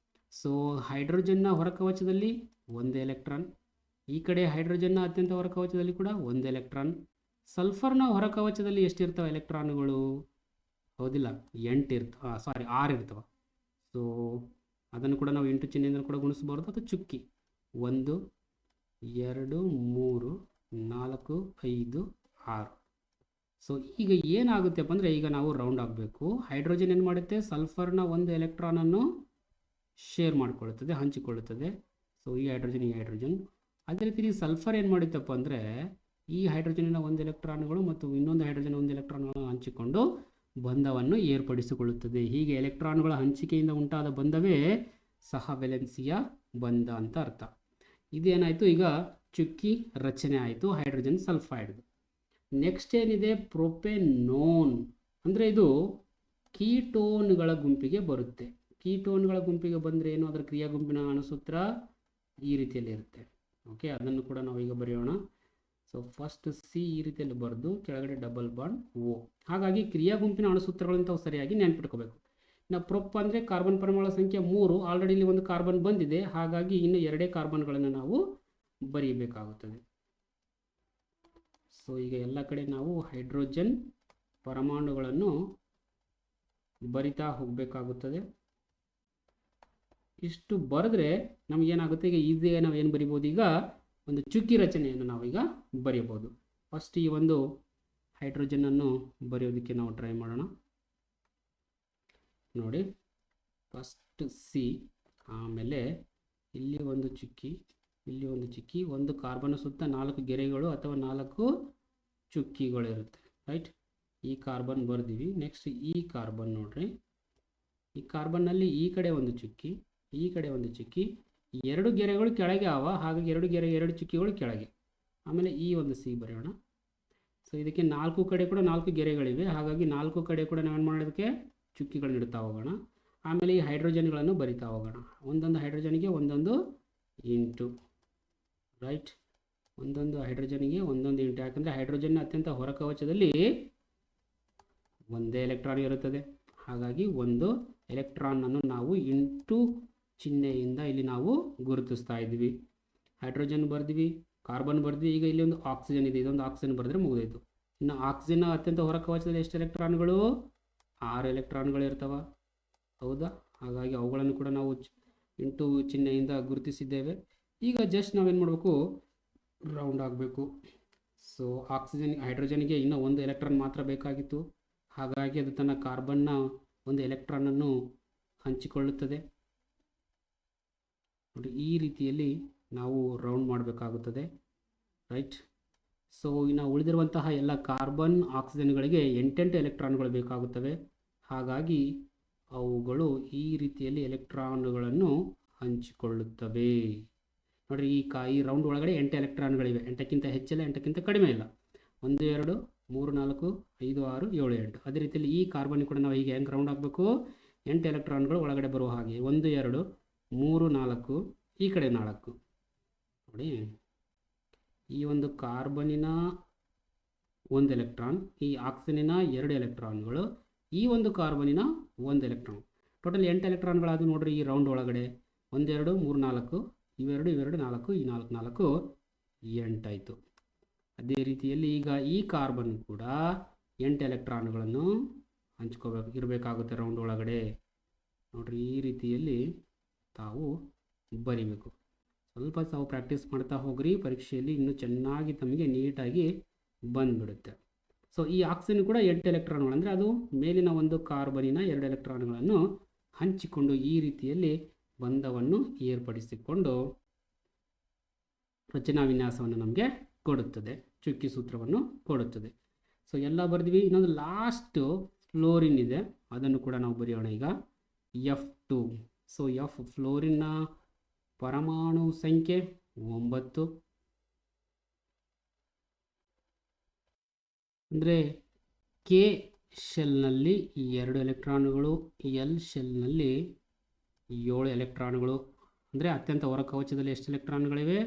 ಸೊ ಹೈಡ್ರೋಜನ್ನ ಹೊರಕವಚದಲ್ಲಿ 1 ಎಲೆಕ್ಟ್ರಾನ್, ಈ ಕಡೆ ಹೈಡ್ರೋಜನ್ನ ಅತ್ಯಂತ ಹೊರಕವಚದಲ್ಲಿ ಕೂಡ 1 ಎಲೆಕ್ಟ್ರಾನ್. ಸಲ್ಫರ್ನ ಹೊರಕವಚದಲ್ಲಿ ಎಷ್ಟಿರ್ತವೆ ಎಲೆಕ್ಟ್ರಾನ್ಗಳು? ಹೌದಿಲ್ಲ, 8 ಇರ್ತವೆ, 6 ಇರ್ತವೆ. ಸೊ ಅದನ್ನು ಕೂಡ ನಾವು 8 ಚಿಹ್ನೆಯಿಂದ ಕೂಡ ಗುಣಿಸಬಾರ್ದು. ಅದು ಚುಕ್ಕಿ 1 2 3 4 5 6. ಸೊ ಈಗ ಏನಾಗುತ್ತೆಪ್ಪ ಅಂದರೆ, ಈಗ ನಾವು ರೌಂಡ್ ಆಗಬೇಕು. ಹೈಡ್ರೋಜನ್ ಏನು ಮಾಡುತ್ತೆ, ಸಲ್ಫರ್ನ 1 ಎಲೆಕ್ಟ್ರಾನನ್ನು ಶೇರ್ ಮಾಡಿಕೊಳ್ಳುತ್ತದೆ, ಹಂಚಿಕೊಳ್ಳುತ್ತದೆ. ಸೊ ಈ ಹೈಡ್ರೋಜನ್ ಅದೇ ರೀತಿ ಸಲ್ಫರ್ ಏನು ಮಾಡುತ್ತಪ್ಪ ಅಂದರೆ, ಈ ಹೈಡ್ರೋಜನಿನ 1 ಎಲೆಕ್ಟ್ರಾನ್ಗಳು ಮತ್ತು ಇನ್ನೊಂದು ಹೈಡ್ರೋಜನ್ 1 ಎಲೆಕ್ಟ್ರಾನ್ಗಳನ್ನು ಹಂಚಿಕೊಂಡು ಬಂಧವನ್ನು ಏರ್ಪಡಿಸಿಕೊಳ್ಳುತ್ತದೆ. ಹೀಗೆ ಎಲೆಕ್ಟ್ರಾನ್ಗಳ ಹಂಚಿಕೆಯಿಂದ ಉಂಟಾದ ಬಂಧವೇ ಸಹವೆಲೆನ್ಸಿಯ ಬಂಧ ಅಂತ ಅರ್ಥ. ಇದೇನಾಯಿತು, ಈಗ ಚುಕ್ಕಿ ರಚನೆ ಆಯಿತು ಹೈಡ್ರೋಜನ್ ಸಲ್ಫೈಡ್. ನೆಕ್ಸ್ಟ್ ಏನಿದೆ, ಪ್ರೊಪೆನೋನ್. ಅಂದರೆ ಇದು ಕೀಟೋನ್ಗಳ ಗುಂಪಿಗೆ ಬರುತ್ತೆ. ಕೀಟೋನ್ಗಳ ಗುಂಪಿಗೆ ಬಂದರೆ ಏನು, ಅದರ ಕ್ರಿಯಾ ಗುಂಪಿನ ಅಣುಸೂತ್ರ ಈ ರೀತಿಯಲ್ಲಿ ಇರುತ್ತೆ. ಓಕೆ, ಅದನ್ನು ಕೂಡ ನಾವೀಗ ಬರೆಯೋಣ. ಸೊ ಫಸ್ಟ್ ಸಿ ಈ ರೀತಿಯಲ್ಲಿ ಬರೆದು ಕೆಳಗಡೆ ಡಬಲ್ ಬಾಂಡ್ ಓ. ಹಾಗಾಗಿ ಕ್ರಿಯಾ ಗುಂಪಿನ ಅಣುಸೂತ್ರಗಳಂತ ಸರಿಯಾಗಿ ನೆನ್ಪಿಟ್ಕೋಬೇಕು. ಇನ್ನು ಪ್ರೊಪ್ ಅಂದರೆ ಕಾರ್ಬನ್ ಪರಮಾಣು ಸಂಖ್ಯೆ 3, ಆಲ್ರೆಡಿ ಇಲ್ಲಿ ಒಂದು ಕಾರ್ಬನ್ ಬಂದಿದೆ, ಹಾಗಾಗಿ ಇನ್ನು 2 ಕಾರ್ಬನ್ಗಳನ್ನು ನಾವು ಬರೀಬೇಕಾಗುತ್ತದೆ. ಸೊ ಈಗ ಎಲ್ಲ ಕಡೆ ನಾವು ಹೈಡ್ರೋಜನ್ ಪರಮಾಣುಗಳನ್ನು ಬರಿತಾ ಹೋಗಬೇಕಾಗುತ್ತದೆ. ಇಷ್ಟು ಬರೆದ್ರೆ ನಮಗೇನಾಗುತ್ತೆ, ಈಗ ಈಸಿಯಾಗಿ ನಾವು ಏನು ಬರಿಬೋದು, ಈಗ ಒಂದು ಚುಕ್ಕಿ ರಚನೆಯನ್ನು ನಾವೀಗ ಬರೆಯಬಹುದು. ಫಸ್ಟ್ ಈ ಒಂದು ಹೈಡ್ರೋಜನನ್ನು ಬರೆಯೋದಕ್ಕೆ ನಾವು ಟ್ರೈ ಮಾಡೋಣ. ನೋಡಿ, ಫಸ್ಟ್ ಸಿ, ಆಮೇಲೆ ಇಲ್ಲಿ ಒಂದು ಚುಕ್ಕಿ, ಇಲ್ಲಿ ಒಂದು ಚುಕ್ಕಿ, ಒಂದು ಕಾರ್ಬನ್ ಸುತ್ತ 4 ಗೆರೆಗಳು ಅಥವಾ 4 ಚುಕ್ಕಿಗಳು ಇರುತ್ತೆ. ರೈಟ್, ಈ ಕಾರ್ಬನ್ ಬರ್ದೀವಿ. ನೆಕ್ಸ್ಟ್ ಈ ಕಾರ್ಬನ್ ನೋಡ್ರಿ, ಈ ಕಾರ್ಬನ್ನಲ್ಲಿ ಈ ಕಡೆ ಒಂದು ಚುಕ್ಕಿ, ಈ ಕಡೆ ಒಂದು ಚುಕ್ಕಿ, 2 ಗೆರೆಗಳು ಕೆಳಗೆ ಆವ, ಹಾಗಾಗಿ 2 ಚುಕ್ಕಿಗಳು ಕೆಳಗೆ. ಆಮೇಲೆ ಈ ಒಂದು ಸಿ ಬರೆಯೋಣ. ಸೊ ಇದಕ್ಕೆ 4 ಕಡೆ ಕೂಡ 4 ಗೆರೆಗಳಿವೆ, ಹಾಗಾಗಿ 4 ಕಡೆ ಕೂಡ ನಾವೇನು ಮಾಡೋದಕ್ಕೆ ಚುಕ್ಕಿಗಳನ್ನ ಇಡ್ತಾ ಹೋಗೋಣ. ಆಮೇಲೆ ಈ ಹೈಡ್ರೋಜನ್ಗಳನ್ನು ಬರಿತಾ ಹೋಗೋಣ. ಒಂದೊಂದು ಹೈಡ್ರೋಜನ್ಗೆ ಒಂದೊಂದು ಇಂಟು, ರೈಟ್, ಒಂದೊಂದು ಹೈಡ್ರೋಜನ್ಗೆ ಒಂದೊಂದು ಇಂಟು. ಯಾಕಂದರೆ ಹೈಡ್ರೋಜನ್ನ ಅತ್ಯಂತ ಹೊರಕವಚದಲ್ಲಿ 1 ಎಲೆಕ್ಟ್ರಾನ್ ಇರುತ್ತದೆ, ಹಾಗಾಗಿ 1 ಎಲೆಕ್ಟ್ರಾನನ್ನು ನಾವು ಇಂಟು ಚಿಹ್ನೆಯಿಂದ ಇಲ್ಲಿ ನಾವು ಗುರುತಿಸ್ತಾ ಇದ್ವಿ. ಹೈಡ್ರೋಜನ್ ಬರ್ದ್ವಿ, ಕಾರ್ಬನ್ ಬರ್ದ್ವಿ, ಈಗ ಇಲ್ಲಿ ಒಂದು ಆಕ್ಸಿಜನ್ ಇದೆ, ಇದೊಂದು ಆಕ್ಸಿಜನ್ ಬರೆದ್ರೆ ಮುಗಿದೋಯ್ತು. ಇನ್ನು ಆಕ್ಸಿಜನ್ ಅತ್ಯಂತ ಹೊರಕವಚದಲ್ಲಿ ಎಷ್ಟು ಎಲೆಕ್ಟ್ರಾನ್ಗಳು? 6 ಎಲೆಕ್ಟ್ರಾನ್ಗಳು ಇರ್ತವ, ಹೌದಾ? ಹಾಗಾಗಿ ಅವುಗಳನ್ನು ಕೂಡ ನಾವು ಇಂಟು ಚಿಹ್ನೆಯಿಂದ ಗುರುತಿಸಿದ್ದೇವೆ. ಈಗ ಜಸ್ಟ್ ನಾವೇನು ಮಾಡಬೇಕು, ರೌಂಡ್ ಆಗಬೇಕು. ಸೊ ಹೈಡ್ರೋಜನ್ಗೆ ಇನ್ನೂ 1 ಎಲೆಕ್ಟ್ರಾನ್ ಮಾತ್ರ ಬೇಕಾಗಿತ್ತು, ಹಾಗಾಗಿ ಅದು ತನ್ನ ಕಾರ್ಬನ್ನ 1 ಎಲೆಕ್ಟ್ರಾನನ್ನು ಹಂಚಿಕೊಳ್ಳುತ್ತದೆ. ನೋಡಿ, ಈ ರೀತಿಯಲ್ಲಿ ನಾವು ರೌಂಡ್ ಮಾಡಬೇಕಾಗುತ್ತದೆ. ರೈಟ್, ಸೊ ಇನ್ನು ಉಳಿದಿರುವಂತಹ ಎಲ್ಲ ಕಾರ್ಬನ್ ಆಕ್ಸಿಜನ್ಗಳಿಗೆ 8 ಎಲೆಕ್ಟ್ರಾನ್ಗಳು ಬೇಕಾಗುತ್ತವೆ, ಹಾಗಾಗಿ ಅವುಗಳು ಈ ರೀತಿಯಲ್ಲಿ ಎಲೆಕ್ಟ್ರಾನ್ಗಳನ್ನು ಹಂಚಿಕೊಳ್ಳುತ್ತವೆ. ನೋಡಿರಿ, ಈ ರೌಂಡ್ ಒಳಗಡೆ 8 ಎಲೆಕ್ಟ್ರಾನ್ಗಳಿವೆ, 8ಕ್ಕಿಂತ ಹೆಚ್ಚಿಲ್ಲ, 8ಕ್ಕಿಂತ ಕಡಿಮೆ ಇಲ್ಲ. 1 2 3 4 5 6 7 8. ಅದೇ ರೀತಿಯಲ್ಲಿ ಈ ಕಾರ್ಬನ್ ಕೂಡ ನಾವು ಹೀಗೆ ಹೆಂಗೆ ರೌಂಡ್ ಆಗಬೇಕು, 8 ಎಲೆಕ್ಟ್ರಾನ್ಗಳು ಒಳಗಡೆ ಬರುವ ಹಾಗೆ 1 2 3 4, ಈ ಕಡೆ 4. ನೋಡಿ, ಈ ಒಂದು ಕಾರ್ಬನಿನ 1 ಎಲೆಕ್ಟ್ರಾನ್, ಈ ಆಕ್ಸಿಜನಿನ 2 ಎಲೆಕ್ಟ್ರಾನ್ಗಳು, ಈ ಒಂದು ಕಾರ್ಬನಿನ 1 ಎಲೆಕ್ಟ್ರಾನ್, ಟೋಟಲ್ 8 ಎಲೆಕ್ಟ್ರಾನ್ಗಳಾದ ನೋಡ್ರಿ ಈ ರೌಂಡ್ ಒಳಗಡೆ. 1 2 3 4, ಇವೆರಡು 4, ಈ 4 4 8 ಆಯಿತು. ಅದೇ ರೀತಿಯಲ್ಲಿ ಈಗ ಈ ಕಾರ್ಬನ್ ಕೂಡ 8 ಎಲೆಕ್ಟ್ರಾನ್ಗಳನ್ನು ಇರಬೇಕಾಗುತ್ತೆ ರೌಂಡ್ ಒಳಗಡೆ. ನೋಡ್ರಿ, ಈ ರೀತಿಯಲ್ಲಿ ತಾವು ಬರಿಬೇಕು. ಸ್ವಲ್ಪ ತಾವು ಪ್ರಾಕ್ಟೀಸ್ ಮಾಡ್ತಾ ಹೋಗ್ರಿ, ಪರೀಕ್ಷೆಯಲ್ಲಿ ಇನ್ನೂ ಚೆನ್ನಾಗಿ ತಮಗೆ ನೀಟಾಗಿ ಬಂದುಬಿಡುತ್ತೆ. ಸೊ ಈ ಆಕ್ಸಿಜನ್ ಕೂಡ 8 ಎಲೆಕ್ಟ್ರಾನ್ಗಳು, ಅಂದರೆ ಅದು ಮೇಲಿನ ಒಂದು ಕಾರ್ಬನಿನ 2 ಎಲೆಕ್ಟ್ರಾನ್ಗಳನ್ನು ಹಂಚಿಕೊಂಡು ಈ ರೀತಿಯಲ್ಲಿ ಬಂಧವನ್ನು ಏರ್ಪಡಿಸಿಕೊಂಡು ರಚನಾ ವಿನ್ಯಾಸವನ್ನು ನಮಗೆ ಕೊಡುತ್ತದೆ, ಚುಕ್ಕಿ ಸೂತ್ರವನ್ನು ಕೊಡುತ್ತದೆ. ಸೊ ಎಲ್ಲ ಬರೆದ್ವಿ. ಇನ್ನೊಂದು ಲಾಸ್ಟ್ ಫ್ಲೋರಿನ್ ಇದೆ, ಅದನ್ನು ಕೂಡ ನಾವು ಬರೆಯೋಣ ಈಗ. F2. ಸೊ ಫ್ಲೋರಿನ್ನ ಪರಮಾಣು ಸಂಖ್ಯೆ 9. ಅಂದರೆ ಕೆ ಶೆಲ್ನಲ್ಲಿ 2 ಎಲೆಕ್ಟ್ರಾನ್ಗಳು, ಎಲ್ ಶೆಲ್ನಲ್ಲಿ 7 ಎಲೆಕ್ಟ್ರಾನ್ಗಳು. ಅಂದರೆ ಅತ್ಯಂತ ಹೊರ ಕವಚದಲ್ಲಿ ಎಷ್ಟು ಎಲೆಕ್ಟ್ರಾನ್ಗಳಿವೆ?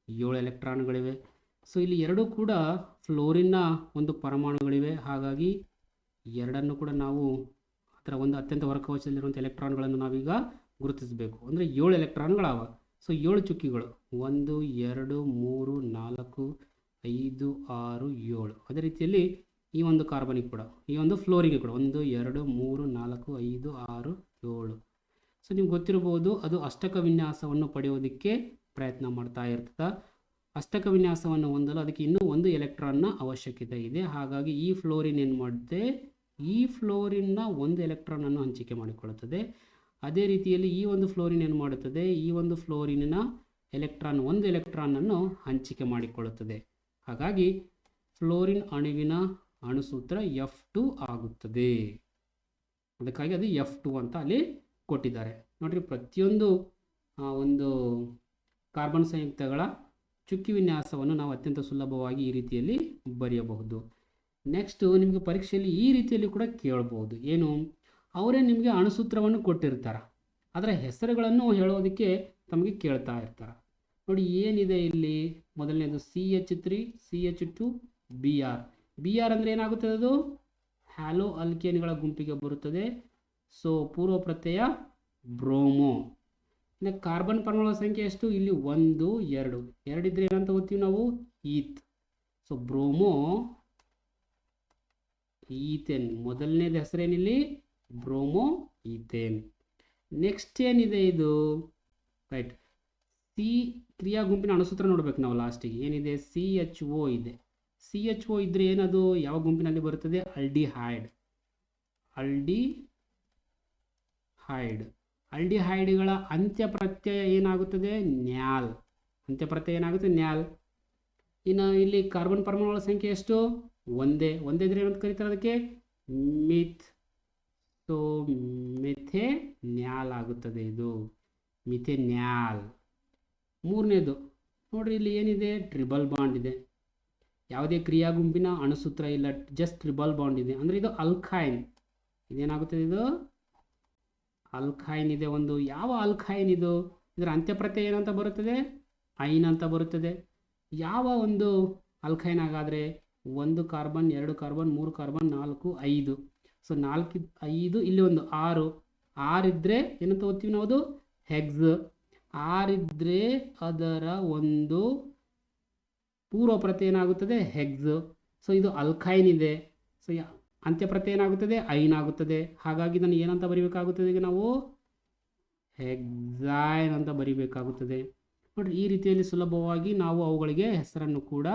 7 ಎಲೆಕ್ಟ್ರಾನ್ಗಳಿವೆ. ಸೊ ಇಲ್ಲಿ ಎರಡೂ ಕೂಡ ಫ್ಲೋರಿನ್ನ ಒಂದು ಪರಮಾಣುಗಳಿವೆ. ಹಾಗಾಗಿ ಎರಡನ್ನು ಕೂಡ ನಾವು ಅದರ ಒಂದು ಅತ್ಯಂತ ಹೊರ ಕವಚದಲ್ಲಿರುವಂಥ ಎಲೆಕ್ಟ್ರಾನ್ಗಳನ್ನು ನಾವೀಗ ಗುರುತಿಸಬೇಕು. ಅಂದರೆ 7 ಎಲೆಕ್ಟ್ರಾನ್ಗಳಾವ. ಸೊ 7 ಚುಕ್ಕಿಗಳು 1 2 3 4 5 6 7. ಅದೇ ರೀತಿಯಲ್ಲಿ ಈ ಒಂದು ಕಾರ್ಬನಿಗೆ ಕೂಡ, ಈ ಒಂದು ಫ್ಲೋರಿಗೆ ಕೂಡ 1 2 3 4 5 6 7. ಸೊ ನಿಮ್ಗೆ ಗೊತ್ತಿರಬಹುದು, ಅದು ಅಷ್ಟಕ ವಿನ್ಯಾಸವನ್ನು ಪಡೆಯೋದಕ್ಕೆ ಪ್ರಯತ್ನ ಮಾಡ್ತಾ ಇರ್ತದೆ. ಅಷ್ಟಕ ವಿನ್ಯಾಸವನ್ನು ಹೊಂದಲು ಅದಕ್ಕೆ ಇನ್ನೂ ಒಂದು ಎಲೆಕ್ಟ್ರಾನ್ನ ಅವಶ್ಯಕತೆ ಇದೆ. ಹಾಗಾಗಿ ಈ ಫ್ಲೋರಿನ್ ಏನು ಮಾಡುತ್ತೆ? ಈ ಫ್ಲೋರಿನ್ನ ಒಂದು ಎಲೆಕ್ಟ್ರಾನನ್ನು ಹಂಚಿಕೆ ಮಾಡಿಕೊಳ್ಳುತ್ತದೆ. ಅದೇ ರೀತಿಯಲ್ಲಿ ಈ ಒಂದು ಫ್ಲೋರಿನ್ ಏನು ಮಾಡುತ್ತದೆ? ಈ ಒಂದು ಫ್ಲೋರಿನಿನ ಎಲೆಕ್ಟ್ರಾನ್ ಒಂದು ಎಲೆಕ್ಟ್ರಾನನ್ನು ಹಂಚಿಕೆ ಮಾಡಿಕೊಳ್ಳುತ್ತದೆ. ಹಾಗಾಗಿ ಫ್ಲೋರಿನ್ ಅಣುವಿನ ಅಣುಸೂತ್ರ F2 ಆಗುತ್ತದೆ. ಅದಕ್ಕಾಗಿ ಅದು F2 ಅಂತ ಅಲ್ಲಿ ಕೊಟ್ಟಿದ್ದಾರೆ ನೋಡ್ರಿ. ಪ್ರತಿಯೊಂದು ಒಂದು ಕಾರ್ಬನ್ ಸಂಯುಕ್ತಗಳ ಚುಕ್ಕಿ ವಿನ್ಯಾಸವನ್ನು ನಾವು ಅತ್ಯಂತ ಸುಲಭವಾಗಿ ಈ ರೀತಿಯಲ್ಲಿ ಬರೆಯಬಹುದು. ನೆಕ್ಸ್ಟ್ ನಿಮಗೆ ಪರೀಕ್ಷೆಯಲ್ಲಿ ಈ ರೀತಿಯಲ್ಲಿ ಕೂಡ ಕೇಳಬಹುದು. ಏನು? ಅವರೇ ನಿಮಗೆ ಅಣುಸೂತ್ರವನ್ನು ಕೊಟ್ಟಿರ್ತಾರೆ, ಅದರ ಹೆಸರುಗಳನ್ನು ಹೇಳೋದಕ್ಕೆ ತಮಗೆ ಕೇಳ್ತಾ ಇರ್ತಾರೆ. ನೋಡಿ ಏನಿದೆ ಇಲ್ಲಿ? ಮೊದಲನೇದು CH3 CH2 Br. Br ಅಂದರೆ ಏನಾಗುತ್ತದೆ? ಅದು ಹ್ಯಾಲೋ ಅಲ್ಕೇನ್ಗಳ ಗುಂಪಿಗೆ ಬರುತ್ತದೆ. ಸೊ ಪೂರ್ವ ಪ್ರತ್ಯಯ ಬ್ರೋಮೋ. ಇನ್ನು ಕಾರ್ಬನ್ ಪರಮಾಣುಗಳ ಸಂಖ್ಯೆ ಎಷ್ಟು? ಇಲ್ಲಿ 1 2 2 ಇದ್ರೆ ಏನಂತ ಓದ್ತೀವಿ ನಾವು? ಈತ್. So bromo ethane. ಮೊದಲನೇದು ಹೆಸರೇನಿಲ್ಲಿ? Bromo ethane. ನೆಕ್ಸ್ಟ್ ಏನಿದೆ ಇದು? ರೈಟ್, ಸಿ ಕ್ರಿಯಾ ಗುಂಪಿನ ಅಣುಸೂತ್ರ ನೋಡ್ಬೇಕು ನಾವು ಲಾಸ್ಟಿಗೆ. ಏನಿದೆ? CHO ಇದೆ. CHO ಇದ್ರೆ ಏನದು? ಯಾವ ಗುಂಪಿನಲ್ಲಿ ಬರುತ್ತದೆ? ಅಲ್ಡಿಹೈಡ್. ಅಲ್ಡಿಹೈಡ್ಗಳ ಅಂತ್ಯ ಪ್ರತ್ಯಯ ಏನಾಗುತ್ತದೆ? ನ್ಯಾಲ್. ಅಂತ್ಯ ಪ್ರತ್ಯಯ ಏನಾಗುತ್ತೆ? ನ್ಯಾಲ್. ಇನ್ನು ಇಲ್ಲಿ ಕಾರ್ಬನ್ ಪರಮಾಣುಗಳ ಸಂಖ್ಯೆ ಎಷ್ಟು? ಒಂದೇ ಇದ್ರೆ ಏನಂತ ಕರೀತಾರೆ? ಅದಕ್ಕೆ ಮಿಥ್. ಸೊ ಮಿಥೆನ್ಯಾಲ್ ಆಗುತ್ತದೆ. ಇದು ಮಿಥೆನ್ಯಾಲ್. ಮೂರನೇದು ನೋಡ್ರಿ, ಇಲ್ಲಿ ಏನಿದೆ? ಟ್ರಿಬಲ್ ಬಾಂಡ್ ಇದೆ. ಯಾವುದೇ ಕ್ರಿಯಾ ಗುಂಪಿನ ಅಣುಸೂತ್ರ ಇಲ್ಲ, ಜಸ್ಟ್ ಟ್ರಿಬಲ್ ಬಾಂಡ್ ಇದೆ. ಅಂದರೆ ಇದು ಅಲ್ಕೈನ್. ಇದೇನಾಗುತ್ತದೆ? ಇದು ಅಲ್ಕೈನ್ ಇದೆ ಒಂದು. ಯಾವ ಅಲ್ಕೈನ್ ಇದು? ಇದರ ಅಂತ್ಯ ಪ್ರತ್ಯಯ ಏನಂತ ಬರುತ್ತದೆ? ಐನ್ ಅಂತ ಬರುತ್ತದೆ. ಯಾವ ಒಂದು ಅಲ್ಕೈನ್ ಹಾಗಾದರೆ? 1 ಕಾರ್ಬನ್ 2 ಕಾರ್ಬನ್ 3 ಕಾರ್ಬನ್ 4 5. ಸೊ 4 5 ಇಲ್ಲಿ ಒಂದು 6 ಇದ್ದರೆ ಏನಂತ ಓದ್ತೀವಿ ನಾವು? ಅದು ಹೆಕ್ಸ್. 6 ಇದ್ದರೆ ಅದರ ಒಂದು ಪೂರ್ವ ಪ್ರತ್ಯಯ ಏನಾಗುತ್ತದೆ? ಹೆಕ್ಸ್. ಸೊ ಇದು ಅಲ್ಕೈನ್ ಇದೆ. ಸೊ ಅಂತ್ಯ ಪ್ರತ್ಯಯ ಏನಾಗುತ್ತದೆ? ಐನ್ ಆಗುತ್ತದೆ. ಹಾಗಾಗಿ ಇದನ್ನು ಏನಂತ ಬರೀಬೇಕಾಗುತ್ತದೆ? ಈಗ ನಾವು ಹೆಕ್ಸೈನ್ ಅಂತ ಬರೀಬೇಕಾಗುತ್ತದೆ. ನೋಡ್ರಿ, ಈ ರೀತಿಯಲ್ಲಿ ಸುಲಭವಾಗಿ ನಾವು ಅವುಗಳಿಗೆ ಹೆಸರನ್ನು ಕೂಡ